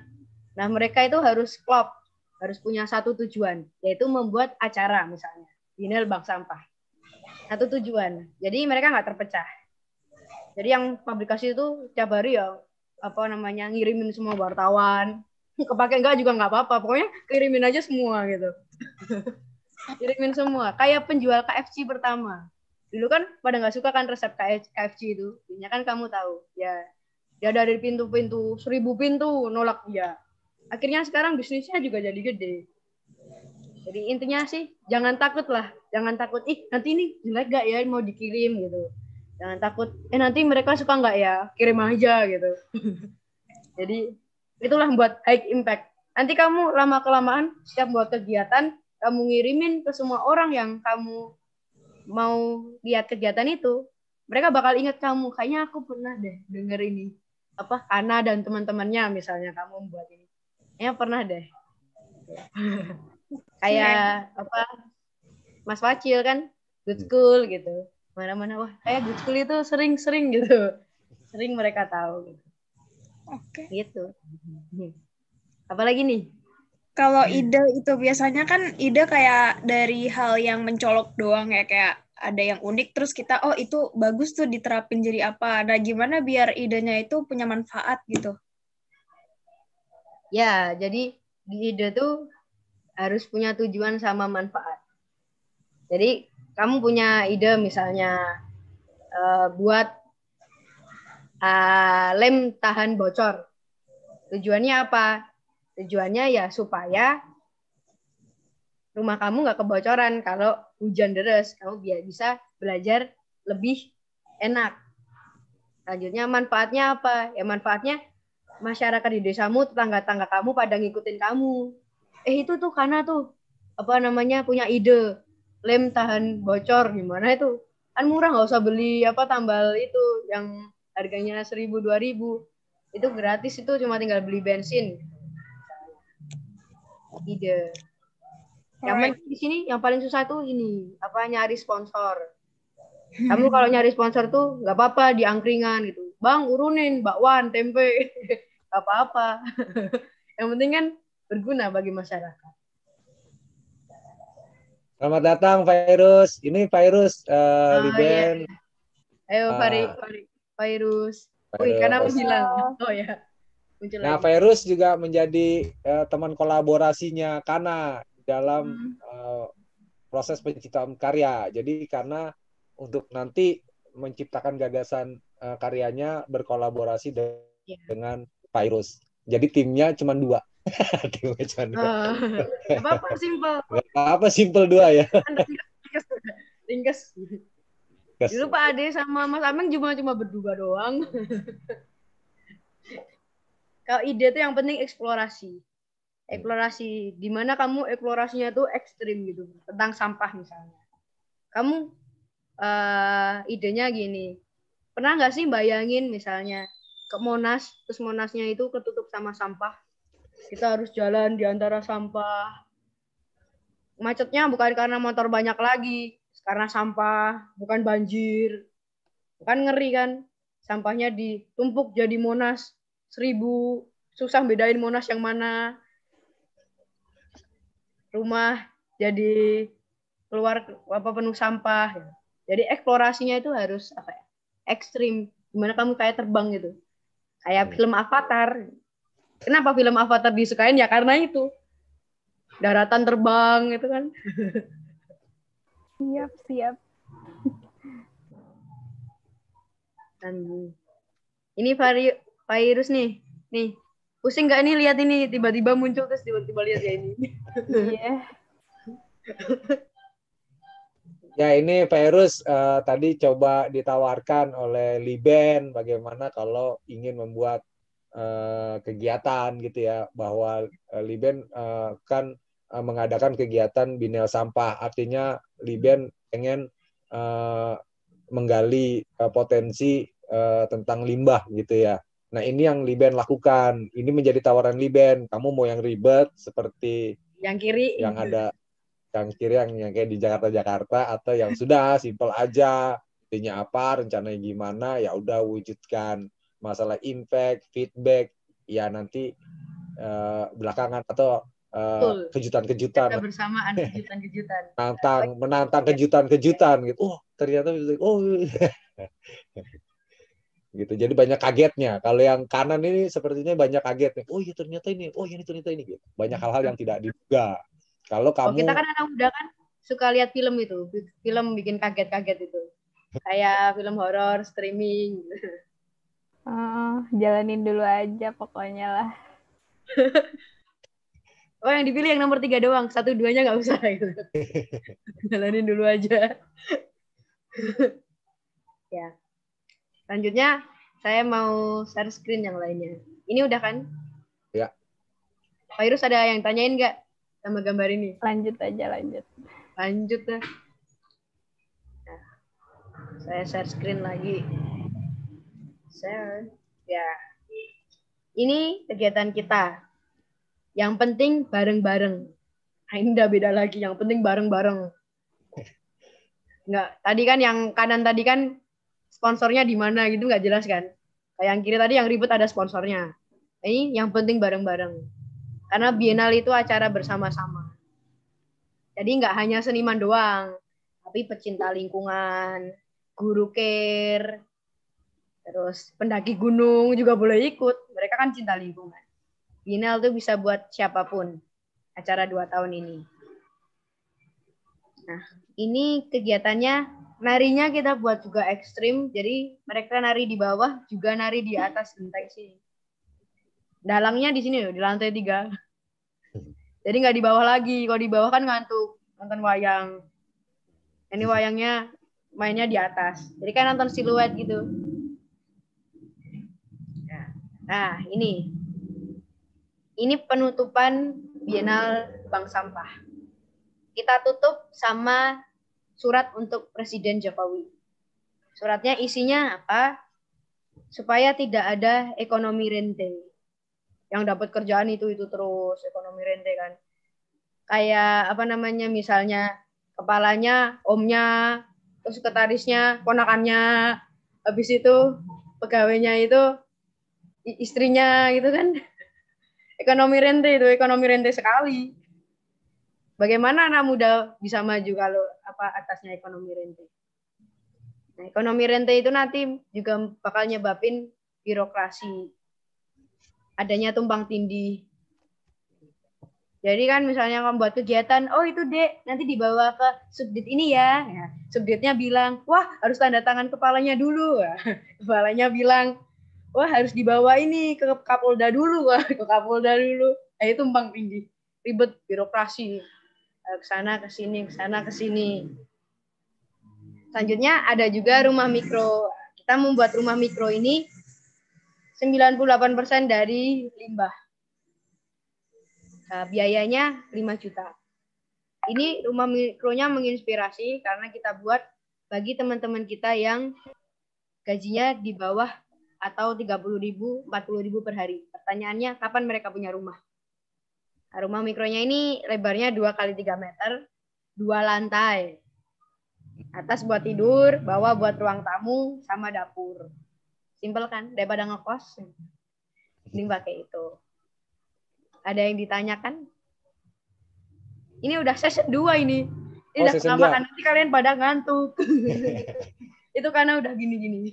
Nah, mereka itu harus klop, harus punya satu tujuan, yaitu membuat acara misalnya, Binel Bank Sampah. Satu tujuan. Jadi mereka nggak terpecah. Jadi yang publikasi itu tiap hari ya ngirimin semua wartawan. Kepake enggak juga nggak apa-apa. Pokoknya kirimin aja semua gitu. Kirimin semua. Kayak penjual KFC pertama. Dulu kan pada nggak suka kan resep KFC itu. Ini kan kamu tahu. Ya, dia dari pintu-pintu, 1000 pintu nolak dia. Akhirnya sekarang bisnisnya juga jadi gede. Jadi intinya sih jangan takut lah. Jangan takut, nanti ini jelek gak ya mau dikirim gitu. Jangan takut, nanti mereka suka nggak ya, kirim aja gitu. Jadi itulah buat high impact. Nanti kamu lama-kelamaan setiap buat kegiatan, kamu ngirimin ke semua orang yang kamu mau lihat kegiatan itu, mereka bakal ingat kamu. Kayaknya aku pernah deh denger ini. Ana dan teman-temannya misalnya kamu buat ini. Ya pernah deh. Kayak Mas Wacil kan, good school gitu. Mana-mana, wah kayak good school itu sering-sering gitu. Sering mereka tahu gitu. Oke. Gitu. Apalagi nih? Kalau ide itu biasanya kan ide kayak dari hal yang mencolok doang ya, kayak ada yang unik terus kita itu bagus tuh diterapin jadi apa. Nah, gimana biar idenya itu punya manfaat gitu? Ya, jadi di ide tuh harus punya tujuan sama manfaat. Jadi kamu punya ide misalnya buat lem tahan bocor. Tujuannya apa? Tujuannya ya supaya rumah kamu nggak kebocoran kalau hujan deras. Kamu biar bisa belajar lebih enak. Selanjutnya manfaatnya apa? Ya manfaatnya masyarakat di desamu, tetangga-tetangga kamu pada ngikutin kamu. Itu tuh karena tuh punya ide lem tahan bocor, gimana itu? Kan murah, nggak usah beli tambal itu yang harganya 1.000 2.000. Itu gratis, itu cuma tinggal beli bensin. Ide. Yang di sini yang paling susah tuh ini nyari sponsor. Kamu kalau nyari sponsor tuh nggak apa-apa di angkringan gitu. Bang, urunin bakwan, tempe. Nggak apa-apa. Yang penting kan berguna bagi masyarakat. Selamat datang, Virus. Ini Virus Liben. Iya. Ayo, Virus. Wih, karena menghilang. Oh ya. Nah, Virus juga menjadi teman kolaborasinya Kana dalam proses penciptaan karya. Jadi karena untuk nanti menciptakan gagasan karyanya berkolaborasi dengan Virus. Jadi timnya cuma 2. Timnya cuma 2. Apa-apa simpel. Apa simpel 2 ya. Ringkes. Dulu Pak Ade sama Mas Ameng cuma berdua doang. Kalau ide itu yang penting eksplorasi. Eksplorasi. Dimana kamu eksplorasinya tuh ekstrim gitu. Tentang sampah misalnya. Kamu idenya gini. Pernah nggak sih bayangin misalnya ke Monas, terus Monasnya itu ketutup sama sampah. Kita harus jalan di antara sampah. Macetnya bukan karena motor banyak lagi, karena sampah, bukan banjir. Kan ngeri kan, sampahnya ditumpuk jadi Monas 1000, susah bedain Monas yang mana. Rumah jadi keluar penuh sampah. Jadi eksplorasinya itu harus ekstrim. Gimana kamu kayak terbang gitu. Kayak film Avatar. Kenapa film Avatar disukain? Ya karena itu. Daratan terbang gitu kan. Siap. Dan ini virus nih. Nih. Pusing nggak nih lihat ini? Tiba-tiba muncul terus tiba-tiba lihat ya ini. Iya. Ya ini virus tadi coba ditawarkan oleh Liben bagaimana kalau ingin membuat kegiatan gitu ya, bahwa Liben kan mengadakan kegiatan Binel Sampah, artinya Liben pengen menggali potensi tentang limbah gitu ya. Nah ini yang Liben lakukan, ini menjadi tawaran Liben, kamu mau yang ribet seperti yang kiri yang ada yang kiri yang kayak di Jakarta atau yang sudah simpel aja, intinya apa, rencananya gimana, ya udah wujudkan. Masalah impact, feedback, ya nanti belakangan atau kejutan-kejutan bersamaan, kejutan-kejutan menantang kejutan-kejutan gitu. Oh ternyata gitu, jadi banyak kagetnya. Kalau yang kanan ini sepertinya banyak kagetnya, oh iya ternyata ini, oh ini ternyata ini gitu. Banyak hal-hal yang tidak diduga. Kalau kamu kita kan anak muda kan suka lihat film itu, film bikin kaget-kaget itu, kayak film horor streaming. Jalanin dulu aja pokoknya lah. Oh yang dipilih yang nomor 3 doang, 1-2-nya nggak usah gitu. Jalanin dulu aja. Ya. Selanjutnya saya mau share screen yang lainnya. Ini udah kan? Ya. Virus ada yang tanyain nggak sama gambar ini? Lanjut dah. Nah, saya share screen lagi. Share. Ya. Ini kegiatan kita. Yang penting bareng-bareng. Nah, ini udah beda lagi. Yang penting bareng-bareng. Nggak, tadi kan yang kanan tadi kan sponsornya di mana gitu nggak jelas kan. Kayak yang kiri tadi yang ribet ada sponsornya. Ini yang penting bareng-bareng. Karena Biennale itu acara bersama-sama. Jadi nggak hanya seniman doang, tapi pecinta lingkungan, guru care, terus pendaki gunung juga boleh ikut. Mereka kan cinta lingkungan. Biennale itu bisa buat siapapun. Acara 2 tahun ini. Nah, ini kegiatannya, narinya kita buat juga ekstrim. Jadi mereka nari di bawah, juga nari di atas genteng sini. Dalangnya di sini loh, di lantai 3. Jadi nggak di bawah lagi. Kalau di bawah kan ngantuk nonton wayang. Ini wayangnya mainnya di atas. Jadi kan nonton siluet gitu. Nah, ini penutupan Biennale Bank Sampah. Kita tutup sama surat untuk Presiden Jokowi. Suratnya isinya apa? Supaya tidak ada ekonomi rente. Yang dapat kerjaan itu terus, ekonomi rente kan. Kayak misalnya kepalanya omnya, terus sekretarisnya ponakannya, habis itu pegawainya itu istrinya gitu kan. Ekonomi rente sekali. Bagaimana anak muda bisa maju kalau atasnya ekonomi rente? Nah, ekonomi rente itu nanti juga bakal nyebabin birokrasi. Adanya tumpang tindih. Jadi kan misalnya kamu buat kegiatan, oh itu Dek, nanti dibawa ke subdit ini ya. Subditnya bilang, wah harus tanda tangan kepalanya dulu. Kepalanya bilang, wah harus dibawa ini ke Kapolda dulu. Ke Kapolda dulu. Itu tumpang tindih. Ribet birokrasi. Kesana kesini, kesana kesini. Selanjutnya ada juga rumah mikro. Kita membuat rumah mikro ini 98% dari limbah. Nah, biayanya 5 juta. Ini rumah mikronya menginspirasi karena kita buat bagi teman-teman kita yang gajinya di bawah atau 30.000, 40.000 per hari. Pertanyaannya, kapan mereka punya rumah? Nah, rumah mikronya ini lebarnya 2 x 3 meter, 2 lantai. Atas buat tidur, bawah buat ruang tamu sama dapur. Simpel kan? Daripada ngekos. Mending pakai itu. Ada yang ditanyakan? Ini udah session 2 ini. Ini udah session kelamaan. 2. Nanti kalian pada ngantuk. Itu karena udah gini-gini.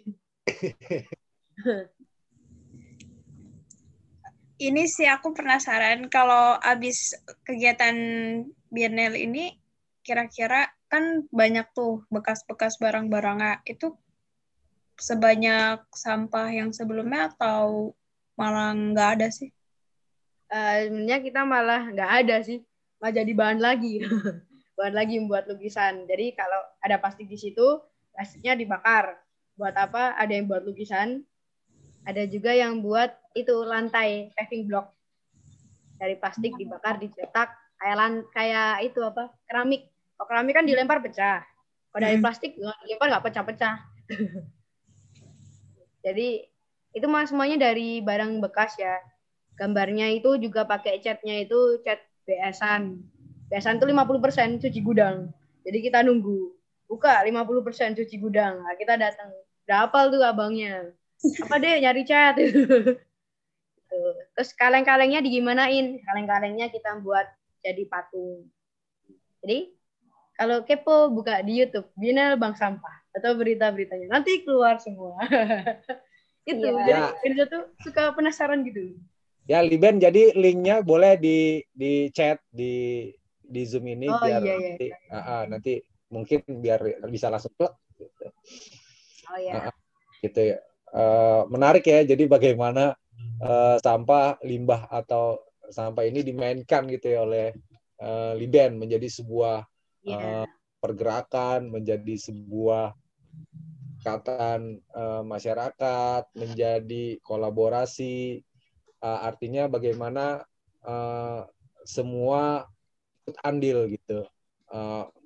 Ini sih aku penasaran kalau abis kegiatan Biennale ini kira-kira kan banyak tuh bekas-bekas barang-barangnya itu sebanyak sampah yang sebelumnya atau malah nggak ada sih? Sebenarnya kita malah nggak ada sih, malah jadi bahan lagi. Bahan lagi membuat lukisan. Jadi kalau ada plastik di situ, plastiknya dibakar. Buat apa? Ada yang buat lukisan, ada juga yang buat itu lantai paving block dari plastik dibakar dicetak kayak itu apa keramik. Kalau keramik kan dilempar pecah. Kalau dari plastik dilempar nggak pecah-pecah. Jadi itu mah semuanya dari barang bekas ya. Gambarnya itu juga pakai catnya itu cat beasan. Beasan itu 50% cuci gudang. Jadi kita nunggu buka 50% cuci gudang. Nah, kita datang. Udah hafal tuh abangnya. Apa deh nyari cat. Terus kaleng-kalengnya digimanain? Kaleng-kalengnya kita buat jadi patung. Jadi kalau kepo buka di YouTube Biennale Bank Sampah atau berita-beritanya nanti keluar semua. Itu Iya. jadi kita tuh suka penasaran gitu. Ya, Liben, jadi linknya boleh di chat di Zoom ini biar nanti nanti mungkin biar bisa langsung plug gitu. Oh iya. Gitu ya. Menarik ya. Jadi bagaimana sampah, limbah atau sampah ini dimainkan gitu ya oleh Liben menjadi sebuah pergerakan, menjadi sebuah ikatan masyarakat, menjadi kolaborasi. Artinya bagaimana semua ikut andil gitu.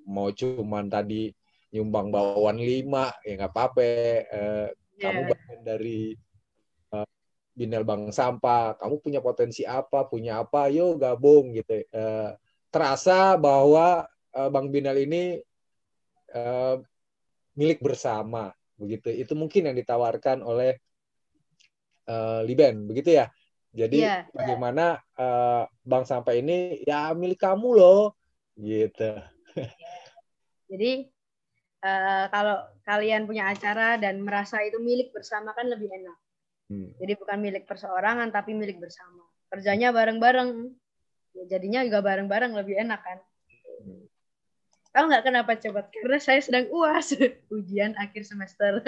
Mau cuman tadi nyumbang bawaan 5 ya nggak apa-apa. Kamu bagian dari Biennale Bank Sampah, kamu punya potensi apa, punya apa, yuk gabung gitu. Terasa bahwa Bank Biennale ini milik bersama begitu. Itu mungkin yang ditawarkan oleh Liben, begitu ya. Jadi bagaimana bank sampah ini ya milik kamu loh, gitu. Jadi kalau kalian punya acara dan merasa itu milik bersama kan lebih enak. Jadi bukan milik perseorangan tapi milik bersama. Kerjanya bareng-bareng. Ya, jadinya juga bareng-bareng lebih enak kan. Tahu nggak kenapa coba? Karena saya sedang UAS, ujian akhir semester.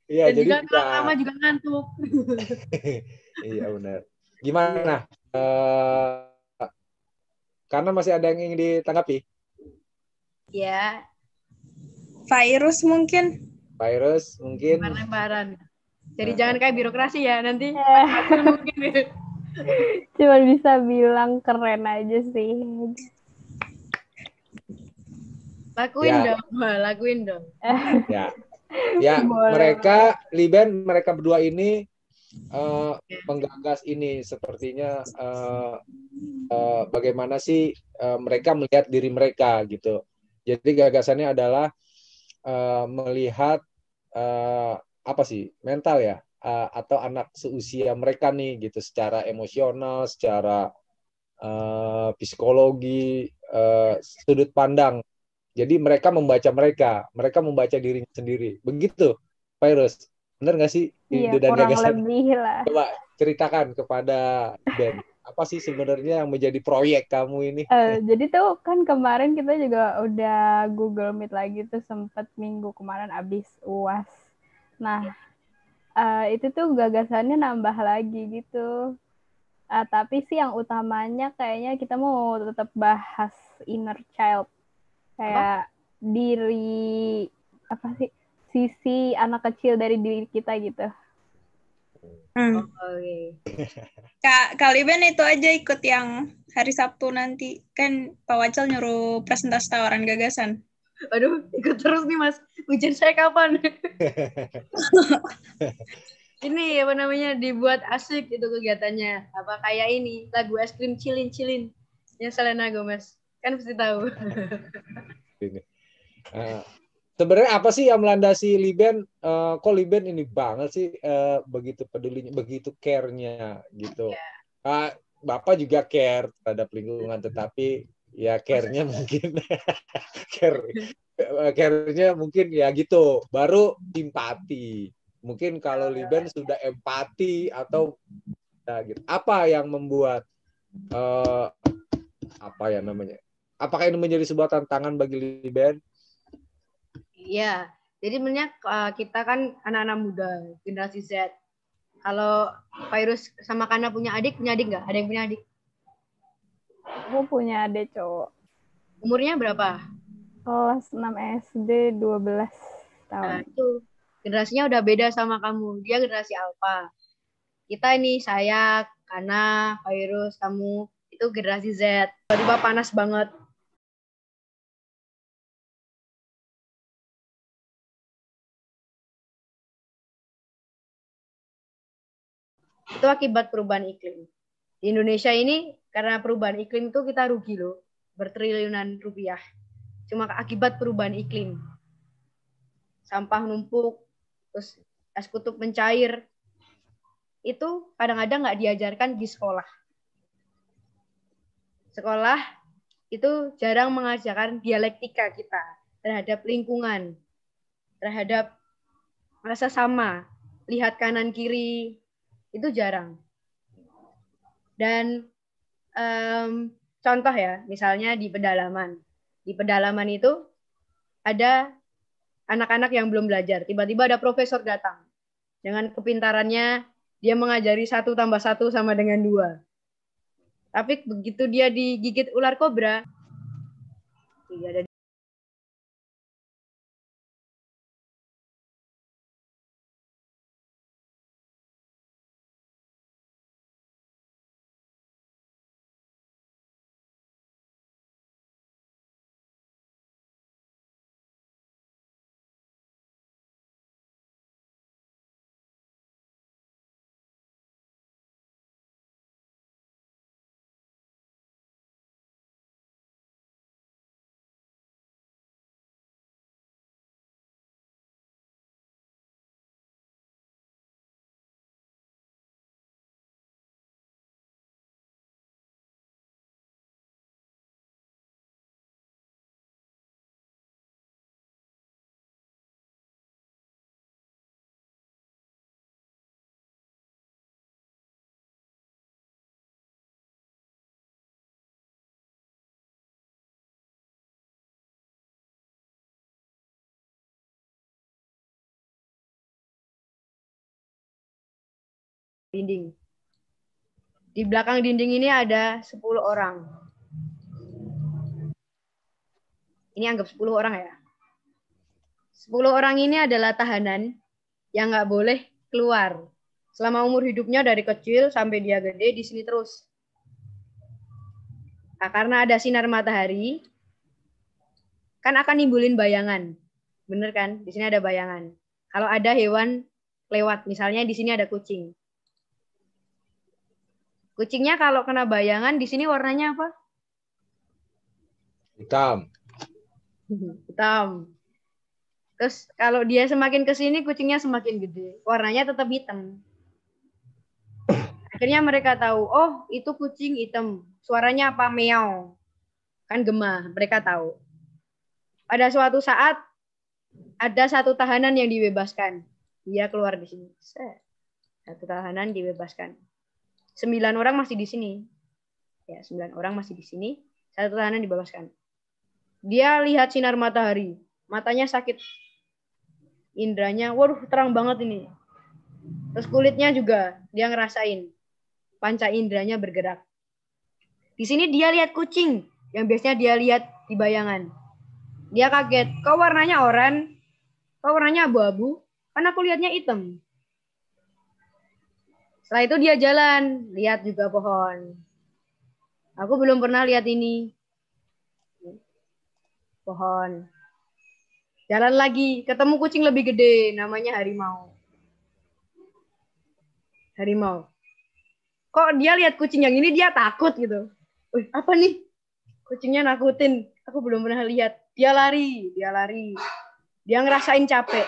Iya, dan jadi juga lama juga ngantuk. Iya benar. Gimana? Karena masih ada yang ingin ditanggapi. Ya. Virus mungkin. Virus mungkin. Lemparan. Jadi jangan kayak birokrasi ya nanti. Mungkin. Cuma bisa bilang keren aja sih. Lakuin dong. Ya, mereka Liben, mereka berdua ini menggagas ini sepertinya bagaimana sih mereka melihat diri mereka gitu. Jadi gagasannya adalah melihat apa sih mental ya atau anak seusia mereka nih gitu secara emosional, secara psikologi, sudut pandang. Jadi mereka membaca dirinya sendiri. Begitu, Virus. Benar nggak sih? Iya, kurang lebih lah. Coba ceritakan kepada Ben. Apa sih sebenarnya yang menjadi proyek kamu ini? Jadi tuh kan kemarin kita juga udah Google Meet lagi tuh sempet minggu kemarin abis UAS. Nah, itu tuh gagasannya nambah lagi gitu. Tapi sih yang utamanya kayaknya kita mau tetap bahas inner child. Kayak diri apa sih sisi anak kecil dari diri kita gitu. Kak Liben itu aja ikut yang hari Sabtu nanti kan Pak Wacel nyuruh presentasi tawaran gagasan. Aduh, ikut terus nih Mas. Ujian saya kapan? Ini apa namanya dibuat asik itu kegiatannya. Apa kayak ini lagu es krim cilin yang Selena Gomez. Kan pasti tahu. Eh, Sebenarnya apa sih yang melandasi Liben? Kok Liben ini banget sih begitu pedulinya, begitu care-nya gitu. Bapak juga care terhadap lingkungan, tetapi ya care-nya mungkin care care-nya mungkin ya gitu. Baru empati. Mungkin kalau Liben sudah empati atau ya, gitu. Apa yang membuat apa ya namanya? Apakah ini menjadi sebuah tantangan bagi Liben? Iya, jadi sebenarnya kita kan anak-anak muda, generasi Z. Kalau Virus sama Kana punya adik nggak? Ada yang punya adik? Aku punya adik cowok. Umurnya berapa? Kelas 6 SD 12 Nah, tahun. itu generasinya udah beda sama kamu. Dia generasi Alpha. Kita ini, saya, Kana, Virus, kamu, itu generasi Z. Tiba-tiba panas banget. Itu akibat perubahan iklim. Di Indonesia ini, karena perubahan iklim itu kita rugi loh. Bertriliunan rupiah. Cuma akibat perubahan iklim. Sampah numpuk, terus es kutub mencair. Itu kadang-kadang nggak diajarkan di sekolah. Sekolah itu jarang mengajarkan dialektika kita terhadap lingkungan, terhadap rasa sama, lihat kanan kiri, itu jarang. Dan contoh ya, misalnya di pedalaman. Di pedalaman itu ada anak-anak yang belum belajar. Tiba-tiba ada profesor datang. Dengan kepintarannya, dia mengajari 1+1 sama dengan 2. Tapi begitu dia digigit ular kobra, ada dinding. Di belakang dinding ini ada 10 orang. Ini anggap 10 orang ya. 10 orang ini adalah tahanan yang nggak boleh keluar. Selama umur hidupnya dari kecil sampai dia gede di sini terus. Nah, karena ada sinar matahari, kan akan nimbulin bayangan. Bener kan? Di sini ada bayangan. Kalau ada hewan lewat, misalnya di sini ada kucing. Kucingnya kalau kena bayangan, di sini warnanya apa? Hitam. Hitam. Terus kalau dia semakin ke sini, kucingnya semakin gede. Warnanya tetap hitam. Akhirnya mereka tahu, oh itu kucing hitam. Suaranya apa? Meow. Kan gemah, mereka tahu. Pada suatu saat, ada satu tahanan yang dibebaskan. Dia keluar di sini. Satu tahanan dibebaskan. 9 orang masih di sini. Ya, 9 orang masih di sini. Satu tahanan dibebaskan. Dia lihat sinar matahari. Matanya sakit. Indranya, waduh terang banget ini. Terus kulitnya juga dia ngerasain. Panca indranya bergerak. Di sini dia lihat kucing. Yang biasanya dia lihat di bayangan. Dia kaget. Kok warnanya oranye? Kok warnanya abu-abu? Kan aku lihatnya hitam. Setelah itu dia jalan. Lihat juga pohon. Aku belum pernah lihat ini. Pohon. Jalan lagi. Ketemu kucing lebih gede. Namanya harimau. Harimau. Kok dia lihat kucing yang ini dia takut gitu. Wih, apa nih? Kucingnya nakutin. aku belum pernah lihat. Dia lari. Dia ngerasain capek.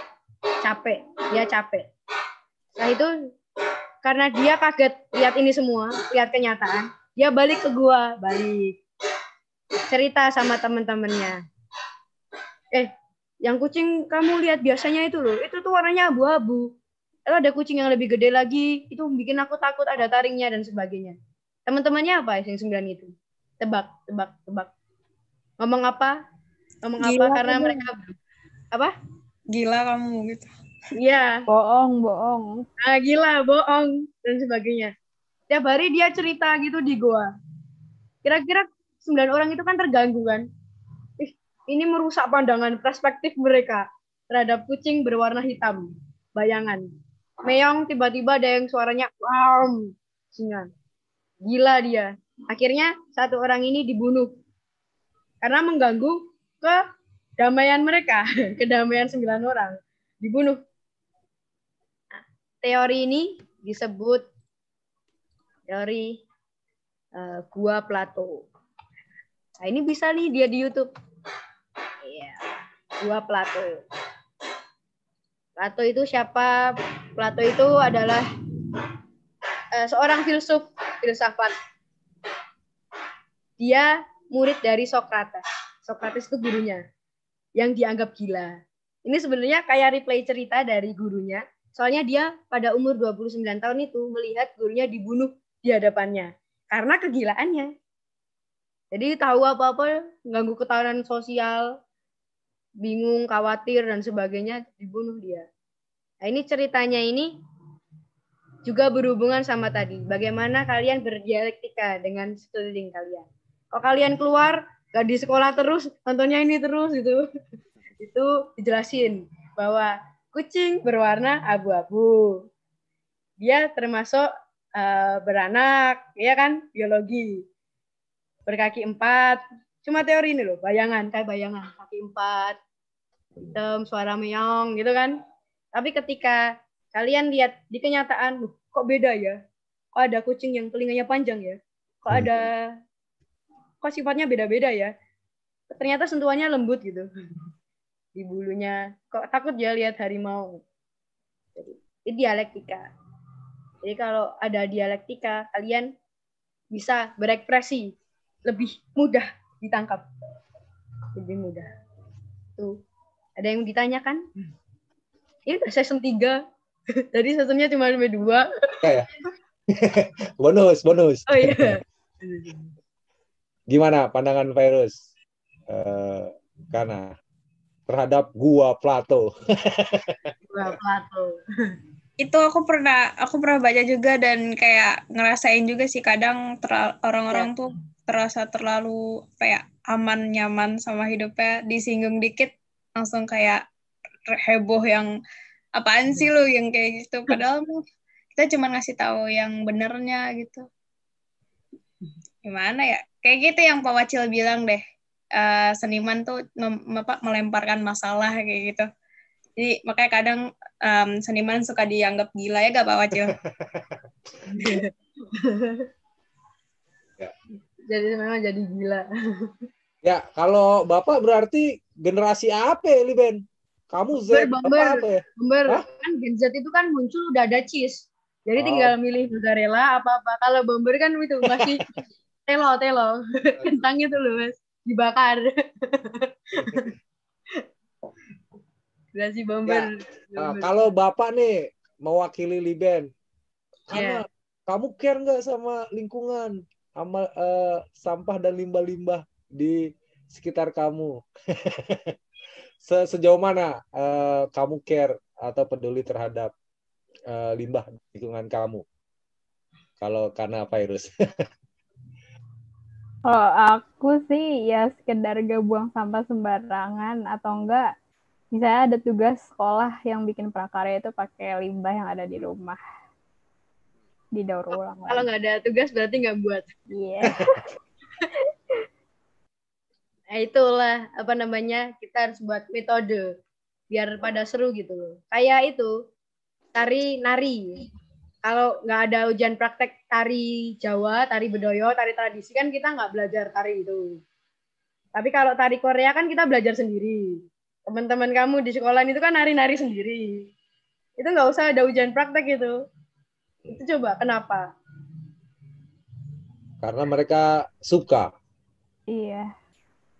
Dia capek. Nah itu karena dia kaget lihat ini semua, lihat kenyataan, dia balik ke gua, cerita sama temen-temennya. Yang kucing kamu lihat biasanya itu loh, itu tuh warnanya abu-abu. Lalu ada kucing yang lebih gede lagi, itu bikin aku takut, ada taringnya dan sebagainya. Teman-temannya apa yang 9 itu? Tebak. Ngomong apa? Gila Karena kamu. mereka apa? Gila kamu gitu. Iya. Bohong. Ah, gila, bohong dan sebagainya. Tiap hari dia cerita gitu di gua. Kira-kira 9 orang itu kan terganggu kan? Ini merusak pandangan perspektif mereka terhadap kucing berwarna hitam. Bayangan. Meong tiba-tiba ada yang suaranya wow, singa. Gila dia. Akhirnya satu orang ini dibunuh karena mengganggu kedamaian mereka, kedamaian 9 orang. Dibunuh. Nah, teori ini disebut teori Gua Plato. Nah, ini bisa nih dia di YouTube. Iya, Gua Plato. Plato itu siapa? Plato itu adalah seorang filsafat. Dia murid dari Socrates. Socrates itu gurunya yang dianggap gila. Ini sebenarnya kayak replay cerita dari gurunya. Soalnya dia pada umur 29 tahun itu melihat gurunya dibunuh di hadapannya karena kegilaannya. Jadi tahu apa-apa, ganggu ketahanan sosial, bingung, khawatir dan sebagainya, dibunuh dia. Nah, ini ceritanya ini juga berhubungan sama tadi. Bagaimana kalian berdialektika dengan sekeliling kalian. Kalau kalian keluar, gak di sekolah terus, nontonnya ini terus gitu. Itu dijelasin bahwa kucing berwarna abu-abu. Dia termasuk beranak, ya kan? Biologi. Berkaki 4. Cuma teori ini loh, bayangan, kayak bayangan. Kaki 4, hitam, suara meong gitu kan. Tapi ketika kalian lihat di kenyataan, kok beda ya? Kok ada kucing yang telinganya panjang ya? Kok sifatnya beda-beda ya? Ternyata sentuhannya lembut gitu. Di bulunya. Kok takut ya lihat harimau? Jadi, ini dialektika. Jadi kalau ada dialektika, kalian bisa berekspresi lebih mudah ditangkap. Lebih mudah. Tuh. Ada yang ditanyakan? Ini udah season 3. Tadi seasonnya cuma 2. Ya. bonus. Oh iya. Gimana pandangan Virus? Karena terhadap Gua Plato. Gua Plato. Itu aku pernah baca juga dan kayak ngerasain juga sih kadang orang-orang tuh terasa terlalu kayak aman nyaman sama hidupnya, disinggung dikit langsung kayak heboh yang apaan sih lu yang kayak gitu, padahal kita cuma ngasih tahu yang benernya gitu. Gimana ya, kayak gitu yang Pak Wacil bilang deh, seniman tuh melemparkan masalah kayak gitu. Jadi makanya kadang seniman suka dianggap gila ya gak Pak Wacil? Ya. Jadi memang jadi gila. Ya, kalau Bapak berarti generasi apa ya, Ben? Kamu Z Bomber. apa ya? Kan Gen Z itu kan muncul udah ada cheese. Jadi tinggal milih mozzarella apa-apa. Kalau bomber kan itu masih telo. Kentang itu loh, Mas. Dibakar. Generasi bomber. Ya. Kalau Bapak nih mewakili Liben, karena kamu care nggak sama lingkungan, sama sampah dan limbah-limbah di sekitar kamu? Sejauh mana kamu care atau peduli terhadap limbah lingkungan kamu? Kalau karena virus. Kalau aku sih ya sekedar gak buang sampah sembarangan, atau enggak misalnya ada tugas sekolah yang bikin prakarya itu pakai limbah yang ada di rumah, didaur ulang. Kalau nggak ada tugas berarti nggak buat. Iya. Nah itulah apa namanya, kita harus buat metode biar pada seru gitu loh. Kayak itu nari. Kalau nggak ada ujian praktek tari Jawa, tari Bedoyo, tari tradisi kan kita nggak belajar tari itu. Tapi kalau tari Korea kan kita belajar sendiri. Teman-teman kamu di sekolah itu kan nari-nari sendiri. Itu nggak usah ada ujian praktek itu. Itu coba kenapa? Karena mereka suka. Iya.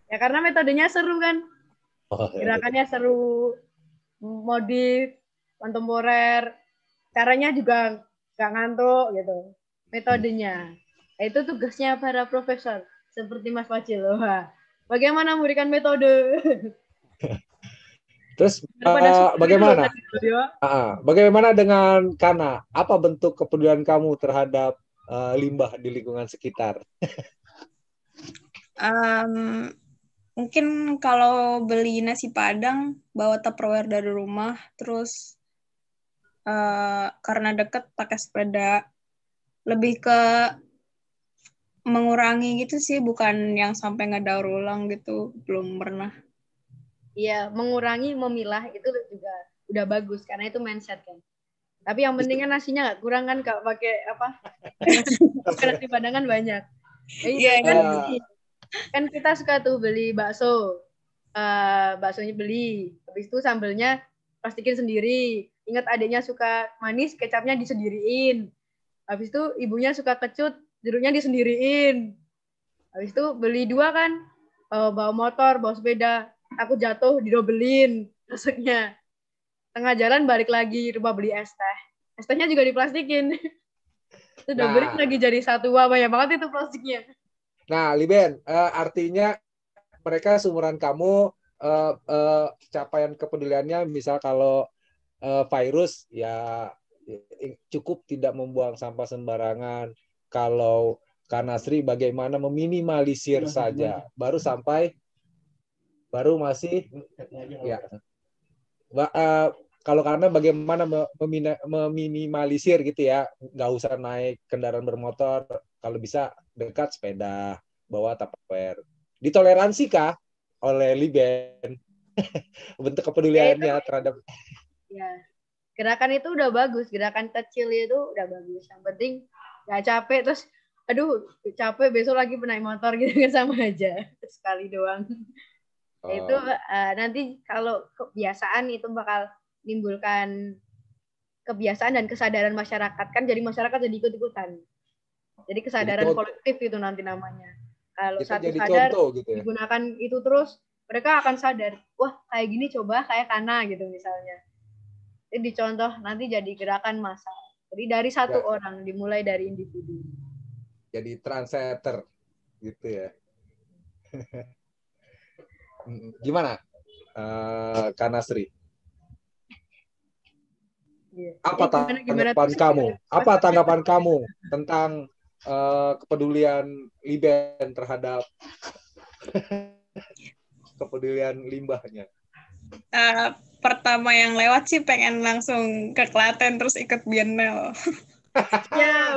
Ya karena metodenya seru kan. Oh, ya. Gerakannya seru, modif, kontemporer. Caranya juga nggak ngantuk gitu. Metodenya. Nah, itu tugasnya para profesor seperti Mas Fajil. Wah, bagaimana memberikan metode? Terus Daripada bagaimana? video. Bagaimana dengan Kana? Apa bentuk kepedulian kamu terhadap limbah di lingkungan sekitar? Mungkin kalau beli nasi Padang bawa Tupperware dari rumah, terus karena deket pakai sepeda, lebih ke mengurangi gitu sih, bukan yang sampai ngedaur ulang gitu, belum pernah. Iya, mengurangi, memilah itu juga udah bagus karena itu mindset kan. Tapi yang penting kan nasinya nggak kurang kan kalau pakai apa? Nasi Padang kan banyak. Kan kita suka tuh beli bakso, baksonya beli, habis itu sambelnya plastikin sendiri. Ingat adiknya suka manis, kecapnya disendiriin. Habis itu ibunya suka kecut, jeruknya disendiriin. Habis itu beli 2 kan, bawa motor, bawa sepeda. Aku jatuh, didobelin masuknya. Tengah jalan balik lagi, rumah beli es teh. Es tehnya juga diplastikin. Itu dobelin lagi jadi satu. Wah, banyak banget itu plastiknya. Nah, Liben, artinya mereka seumuran kamu, capaian kepeduliannya misal kalau virus ya cukup tidak membuang sampah sembarangan. Kalau Kanasri bagaimana meminimalisir saja, baru masih ya. Kalau karena bagaimana meminimalisir gitu ya, nggak usah naik kendaraan bermotor, kalau bisa dekat sepeda, bawa Tupperware. Ditoleransi kah oleh Liben bentuk kepeduliannya terhadap? Ya, gerakan itu udah bagus, gerakan kecil itu udah bagus. Yang penting nggak capek, terus aduh capek besok lagi naik motor gitu kan sama aja sekali doang. Itu nanti kalau kebiasaan itu bakal menimbulkan kebiasaan dan kesadaran masyarakat kan, jadi masyarakat jadi ikut-ikutan. Jadi kesadaran kolektif itu nanti namanya. Kalau satu sadar gitu ya, digunakan itu terus, mereka akan sadar, wah kayak gini coba kayak Kana gitu misalnya. Jadi dicontoh nanti jadi gerakan massal. Jadi dari satu orang, dimulai dari individu. Jadi trendsetter gitu ya. Gimana, Kanasri? Apa tanggapan kamu? Apa tanggapan kamu tentang kepedulian Liben terhadap kepedulian limbahnya? Pertama yang lewat sih pengen langsung ke Klaten terus ikut Biennale. Ya.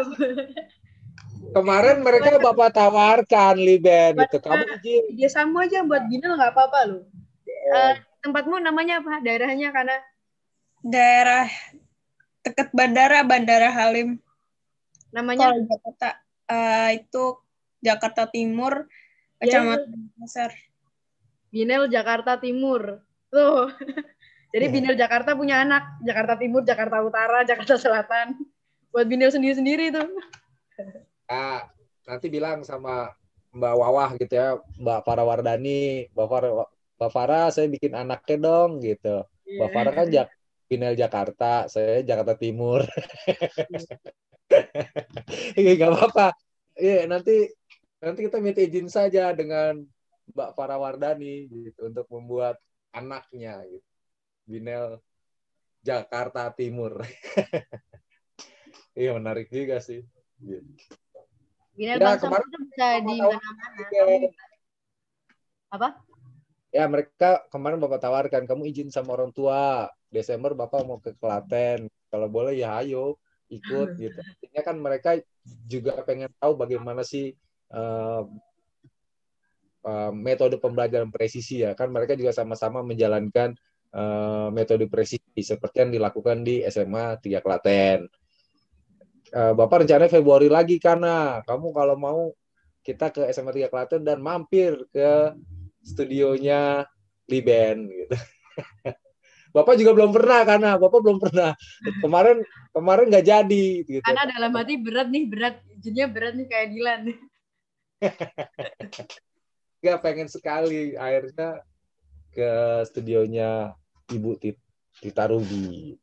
Kemarin mereka Bapak tawarkan Liben gitu. Kamu izin. Dia sama aja buat Biennale nggak apa-apa loh. Tempatmu namanya apa? Daerahnya karena daerah dekat Bandara Halim. Namanya? Kalau Jakarta itu Jakarta Timur, Kecamatan Pasar. Biennale Jakarta Timur. Tuh. Jadi Biennale Jakarta punya anak, Jakarta Timur, Jakarta Utara, Jakarta Selatan. Buat Biennale sendiri-sendiri tuh. Nanti bilang sama Mbak Wawah gitu ya, Mbak Farah Wardani, Mbak Farah saya bikin anaknya dong gitu. Yeah. Mbak Farah kan Biennale Jakarta, saya Jakarta Timur. Gak apa-apa. Iya, nanti kita minta izin saja dengan Mbak Farah Wardani gitu untuk membuat anaknya gitu. Biennale Jakarta Timur. Iya, menarik juga sih. Biennale Bangsa itu bisa di mana-mana. Apa? Ya, mereka kemarin Bapak tawarkan, kamu izin sama orang tua. Desember Bapak mau ke Klaten. Kalau boleh ya ayo ikut gitu. Artinya kan mereka juga pengen tahu bagaimana sih metode pembelajaran presisi ya. Kan mereka juga sama-sama menjalankan metode presisi seperti yang dilakukan di SMA 3 Klaten. Bapak rencananya Februari lagi karena kamu kalau mau kita ke SMA 3 Klaten dan mampir ke studionya Liben gitu. Bapak juga belum pernah karena Bapak belum pernah. Kemarin nggak jadi gitu. Karena dalam hati berat nih, izinnya berat nih kayak Dilan. Nggak pengen sekali akhirnya ke studionya Ibu Tita Ruby.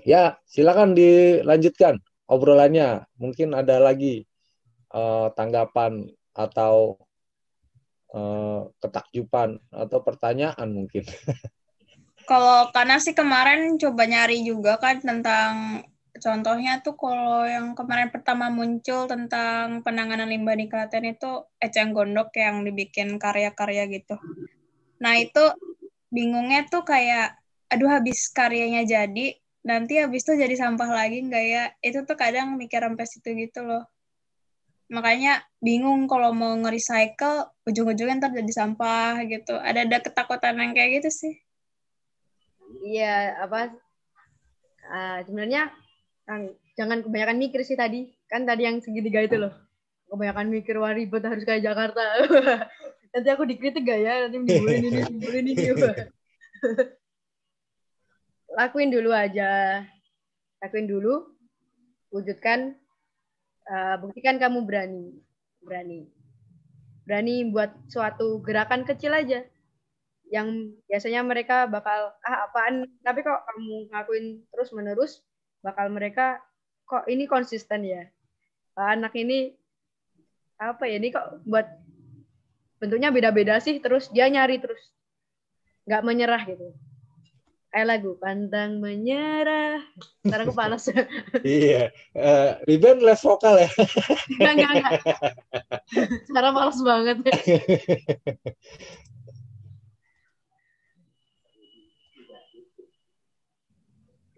Ya, silakan dilanjutkan obrolannya. Mungkin ada lagi tanggapan atau ketakjuban atau pertanyaan mungkin. Kalau karena sih kemarin coba nyari juga kan tentang contohnya tuh kalau yang kemarin pertama muncul tentang penanganan limbah di Klaten itu Eceng Gondok yang dibikin karya-karya gitu. Nah itu bingungnya tuh kayak, aduh habis karyanya jadi, nanti habis itu jadi sampah lagi nggak ya? Itu tuh kadang mikir sampai situ gitu loh. Makanya bingung kalau mau nge-recycle, ujung-ujungnya ntar jadi sampah gitu. Ada ketakutan yang kayak gitu sih. Iya, sebenarnya jangan kebanyakan mikir sih tadi. Kan tadi yang segitiga itu loh. Kebanyakan mikir, wah ribet harus kayak Jakarta. Nanti aku dikritik gak ya? Nanti nimbulin ini. Lakuin dulu aja. Lakuin dulu. Wujudkan. Buktikan kamu berani buat suatu gerakan kecil aja yang biasanya mereka bakal apaan, tapi kok kamu ngakuin terus menerus bakal mereka kok ini konsisten ya, anak ini apa ya, ini kok buat bentuknya beda-beda sih, terus dia nyari terus nggak menyerah gitu. Kayak lagu pantang menyerah. Sekarang aku panas. Iya, Liben les vokal ya. Enggak. Sekarang malas banget.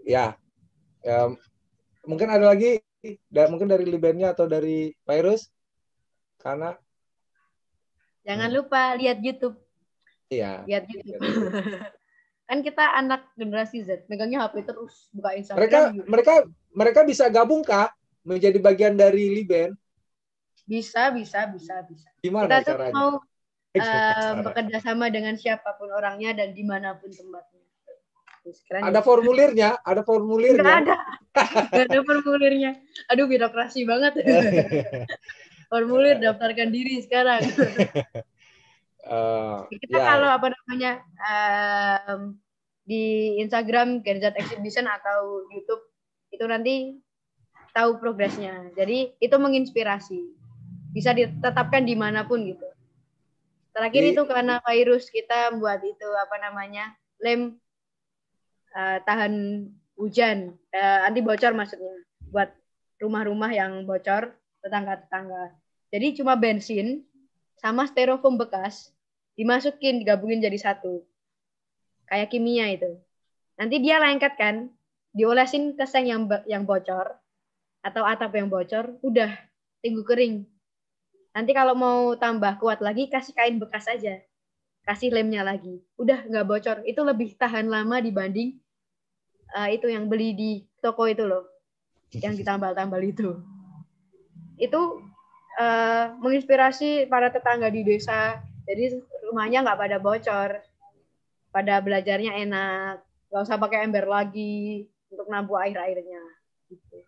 Ya, mungkin ada lagi, mungkin dari Libennya atau dari Virus, karena jangan lupa lihat YouTube. Iya. Lihat YouTube. Kan kita anak generasi Z, megangnya HP terus, buka Instagram. Mereka bisa gabung kah menjadi bagian dari Liben? Bisa. Gimana kita caranya? Tuh mau bekerja sama dengan siapapun orangnya dan dimanapun tempatnya. Ada formulirnya? Nggak ada formulirnya. Aduh, birokrasi banget. Formulir daftarkan diri sekarang. Kita kalau di Instagram Gen-Z Exhibition atau YouTube itu nanti tahu progresnya. Jadi itu menginspirasi. Bisa ditetapkan dimanapun gitu. Terakhir itu karena virus kita buat itu lem tahan hujan, anti bocor maksudnya, buat rumah-rumah yang bocor, tetangga-tetangga. Jadi cuma bensin sama styrofoam bekas digabungin jadi satu, kayak kimia itu. Nanti dia lengket kan, diolesin ke seng yang bocor atau atap yang bocor, udah tunggu kering. Nanti kalau mau tambah kuat lagi, kasih kain bekas aja, kasih lemnya lagi, udah nggak bocor. Itu lebih tahan lama dibanding itu yang beli di toko itu loh, yang ditambal-tambal itu menginspirasi para tetangga di desa. Jadi rumahnya nggak pada bocor, pada belajarnya enak, nggak usah pakai ember lagi untuk nampung airnya gitu.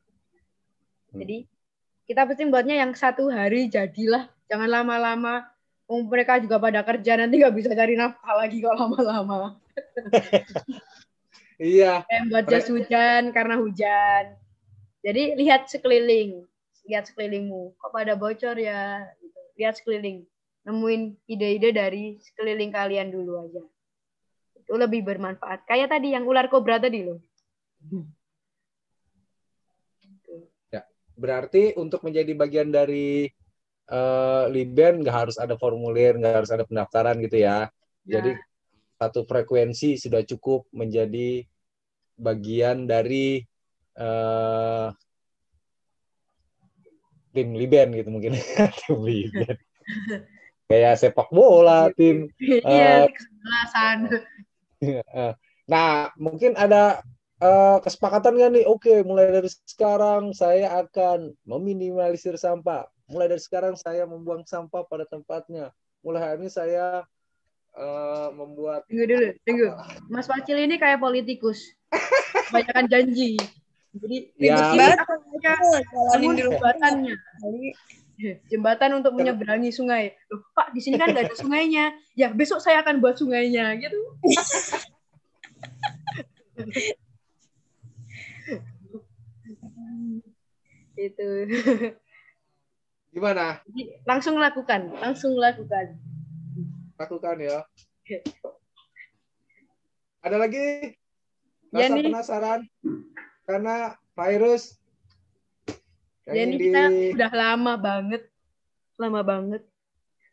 Jadi kita pasti buatnya yang 1 hari jadilah, jangan lama-lama. Mereka juga pada kerja, nanti nggak bisa cari nafkah lagi kalau lama-lama. Iya. Buat jas hujan karena hujan. Jadi lihat sekelilingmu. Kok pada bocor ya? Gitu. Lihat sekeliling. Nemuin ide-ide dari sekeliling kalian dulu aja. Itu lebih bermanfaat. Kayak tadi yang ular kobra tadi loh. Ya, berarti untuk menjadi bagian dari Liben nggak harus ada formulir, nggak harus ada pendaftaran gitu ya. Jadi satu frekuensi sudah cukup menjadi bagian dari tim Liben gitu mungkin. Tim Liben. Kayak sepak bola, tim. Kesebelasan. Nah, mungkin ada kesepakatan nggak nih? Oke, mulai dari sekarang saya akan meminimalisir sampah. Mulai dari sekarang saya membuang sampah pada tempatnya. mulai hari ini saya membuat Tunggu. Mas Pacil ini kayak politikus. Kebanyakan janji. Jadi Ya. ini akan jalanin di rumah. jembatannya. Jembatan untuk menyeberangi sungai. Loh, Pak, di sini kan nggak ada sungainya. Ya, besok saya akan buat sungainya, gitu. Itu. Gimana? Jadi, langsung lakukan. Lakukan ya. Ada lagi? Ya, Rasa nih. penasaran? Karena virus Ya, yang ini di kita udah lama banget.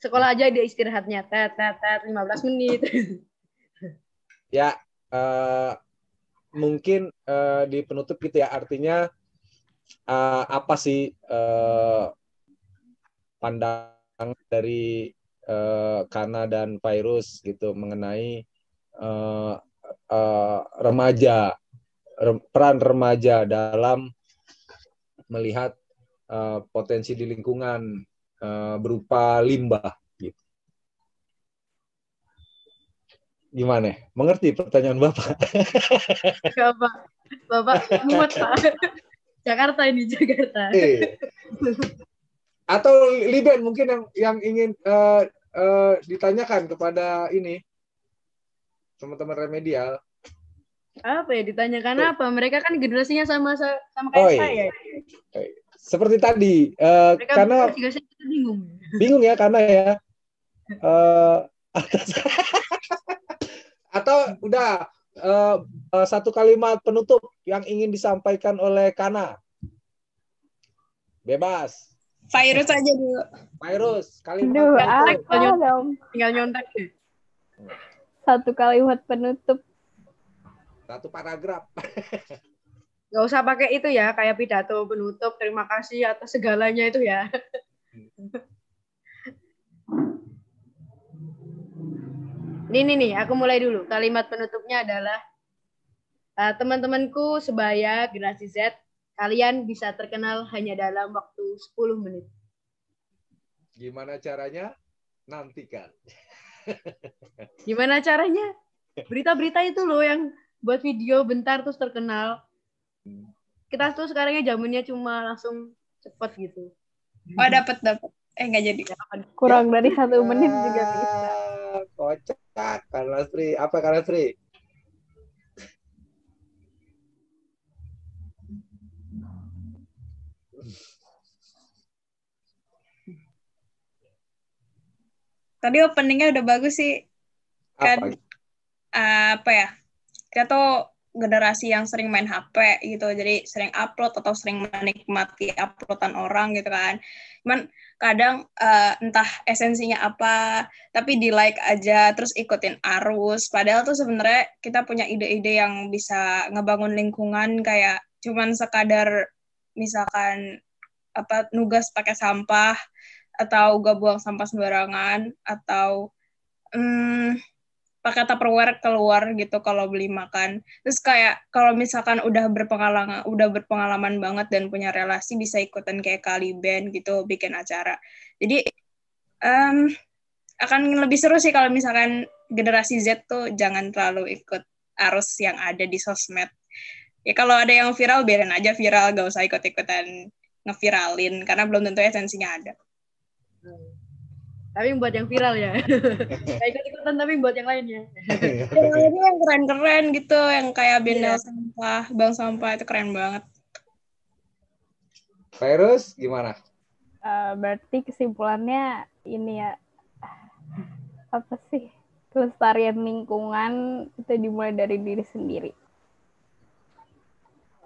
Sekolah aja dia istirahatnya, tet 15 menit. ya mungkin di penutup gitu ya, artinya apa sih pandangan dari Kana dan Virus gitu mengenai remaja, peran remaja dalam melihat potensi di lingkungan berupa limbah gitu. Gimana? Mengerti pertanyaan Bapak? Enggak, Pak. Bapak mumet, Pak. Jakarta. Atau Liben mungkin yang ingin ditanyakan kepada ini teman-teman remedial. Apa ya ditanyakan apa? Mereka kan generasinya sama kayak saya. Seperti tadi, Mereka karena juga saya bingung. Bingung ya karena ya. Atau udah satu kalimat penutup yang ingin disampaikan oleh Kana. Bebas. Virus aja dulu. Virus, kalimat Aduh, penutup. apa dong? Tinggal nyontek. Satu kalimat penutup. Satu paragraf. Gak usah pakai itu ya, kayak pidato penutup, terima kasih atas segalanya itu ya. Ini nih, aku mulai dulu. Kalimat penutupnya adalah, teman-temanku sebaya generasi Z, kalian bisa terkenal hanya dalam waktu 10 menit. Gimana caranya? Nantikan. Gimana caranya? Berita-berita itu loh yang buat video bentar terus terkenal. Kita tuh sekarangnya zamannya cuma langsung cepet gitu. Oh, dapat. Nggak jadi. Kurang dari 1 menit juga bisa. Kocak, Karena Sri. Apa Karena Sri? Tadi openingnya udah bagus sih. Kan apa ya? Kita tuh generasi yang sering main HP gitu, jadi sering upload atau sering menikmati uploadan orang gitu kan. Cuman kadang entah esensinya apa, tapi di like aja terus ikutin arus. Padahal tuh sebenarnya kita punya ide-ide yang bisa ngebangun lingkungan, kayak cuman sekadar misalkan apa nugas pakai sampah atau gak buang sampah sembarangan atau pakai Tupperware keluar gitu kalau beli makan. Terus kayak kalau misalkan udah berpengalaman banget dan punya relasi, bisa ikutan kayak kali band gitu bikin acara. Jadi akan lebih seru sih kalau misalkan generasi Z tuh jangan terlalu ikut arus yang ada di sosmed. Ya kalau ada yang viral biarin aja viral, gak usah ikut-ikutan ngeviralin karena belum tentu esensinya ada. Tapi buat yang viral ya. Kayak ikut-ikutan tapi buat yang lainnya. Ini yang keren-keren gitu, yang kayak bendel sampah, bank sampah itu keren banget. Virus gimana? Berarti kesimpulannya ini ya, apa sih? Kelestarian lingkungan itu dimulai dari diri sendiri.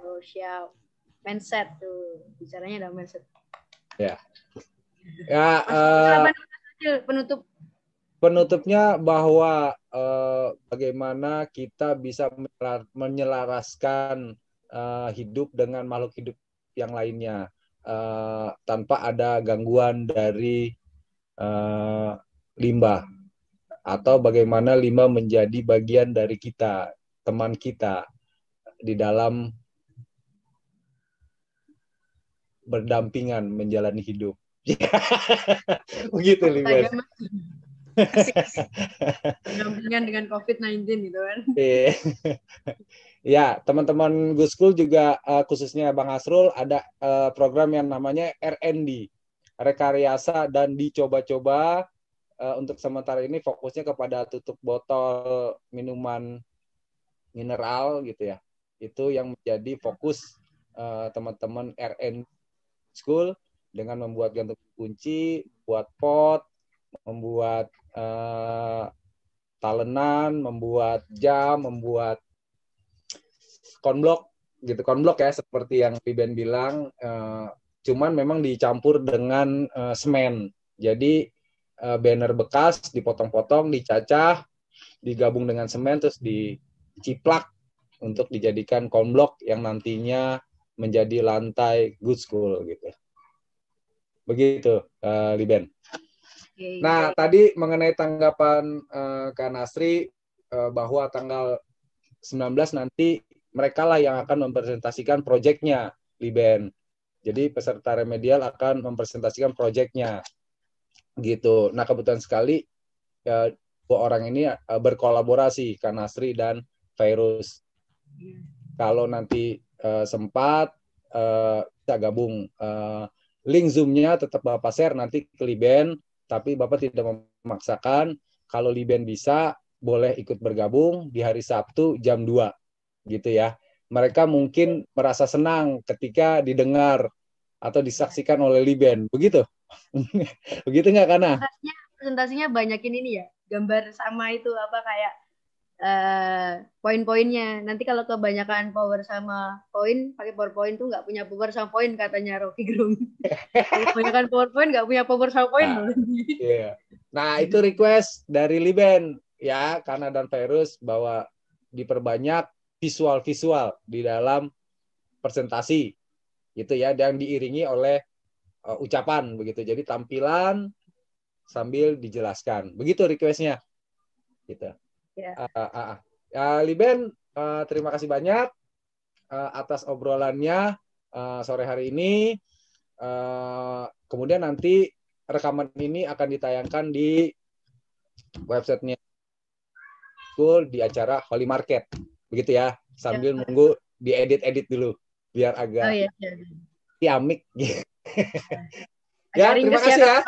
Oh, siap. Mindset tuh. Bicaranya ada mindset. Ya. Penutupnya bahwa bagaimana kita bisa menyelaraskan hidup dengan makhluk hidup yang lainnya tanpa ada gangguan dari limbah, atau bagaimana limbah menjadi bagian dari kita, teman kita di dalam berdampingan menjalani hidup. Begitu, Liben. Berdampingan dengan COVID-19 gitu kan. Iya. Ya, teman-teman Good School juga khususnya Bang Hasrul ada program yang namanya R&D, rekayasa dan dicoba-coba. Untuk sementara ini fokusnya kepada tutup botol minuman mineral gitu ya. Itu yang menjadi fokus teman-teman R&D School dengan membuat gantung kunci, buat pot, membuat talenan, membuat jam, membuat konblok gitu, konblok ya seperti yang Liben bilang, cuman memang dicampur dengan semen. Jadi banner bekas dipotong-potong, dicacah, digabung dengan semen terus diciplak untuk dijadikan konblok yang nantinya menjadi lantai Good School gitu. Begitu, Liben. Oke. Nah, tadi mengenai tanggapan Kak Nasri bahwa tanggal 19 nanti mereka lah yang akan mempresentasikan proyeknya, Liben. Jadi peserta remedial akan mempresentasikan proyeknya, gitu. Nah, kebetulan sekali dua orang ini berkolaborasi, Kak Nasri dan Virus. Kalau nanti sempat kita gabung. Link Zoom-nya tetap Bapak share nanti ke Liben, tapi Bapak tidak memaksakan. Kalau Liben bisa, boleh ikut bergabung di hari Sabtu jam 2, gitu ya. Mereka mungkin merasa senang ketika didengar atau disaksikan oleh Liben. Begitu? Begitu nggak, Kana? Presentasinya banyakin ini ya, gambar sama itu apa kayak poin-poinnya. Nanti kalau kebanyakan power sama poin, pakai PowerPoint tuh nggak punya power sama poin katanya Rocky Gerung. Kalau kebanyakan PowerPoint nggak punya power sama poin. Nah, yeah. Nah, itu request dari Liben ya, Kana dan Virus, bahwa diperbanyak visual-visual di dalam presentasi gitu ya, dan diiringi oleh ucapan begitu. Jadi tampilan sambil dijelaskan. Begitu requestnya. Gitu. Ya. Liben, terima kasih banyak atas obrolannya sore hari ini. Kemudian nanti rekaman ini akan ditayangkan di websitenya School di acara Holy Market, begitu ya. Sambil nunggu diedit-edit dulu biar agak ciamik. Ya, terima kasih ya.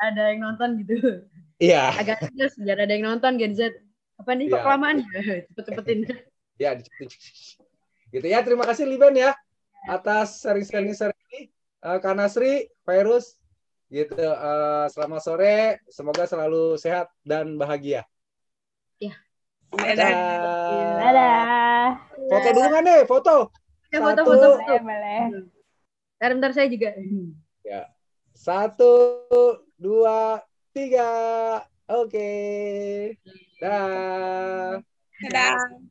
Ada yang nonton gitu. Iya. Agak terus biar ada yang nonton Gen Z. Apa nih kok kelamaan ya? Cepet-cepetin. Ya, gitu ya. Terima kasih Liben ya atas sharing-sharing ini. Kak Nasri, Virus, gitu. Selamat sore, semoga selalu sehat dan bahagia. Ya. Dadah. Foto dulu kan deh, foto. Ya, foto. Boleh. Bentar saya juga. Ya. 1, 2, 3. Oke. Dah. Dadah.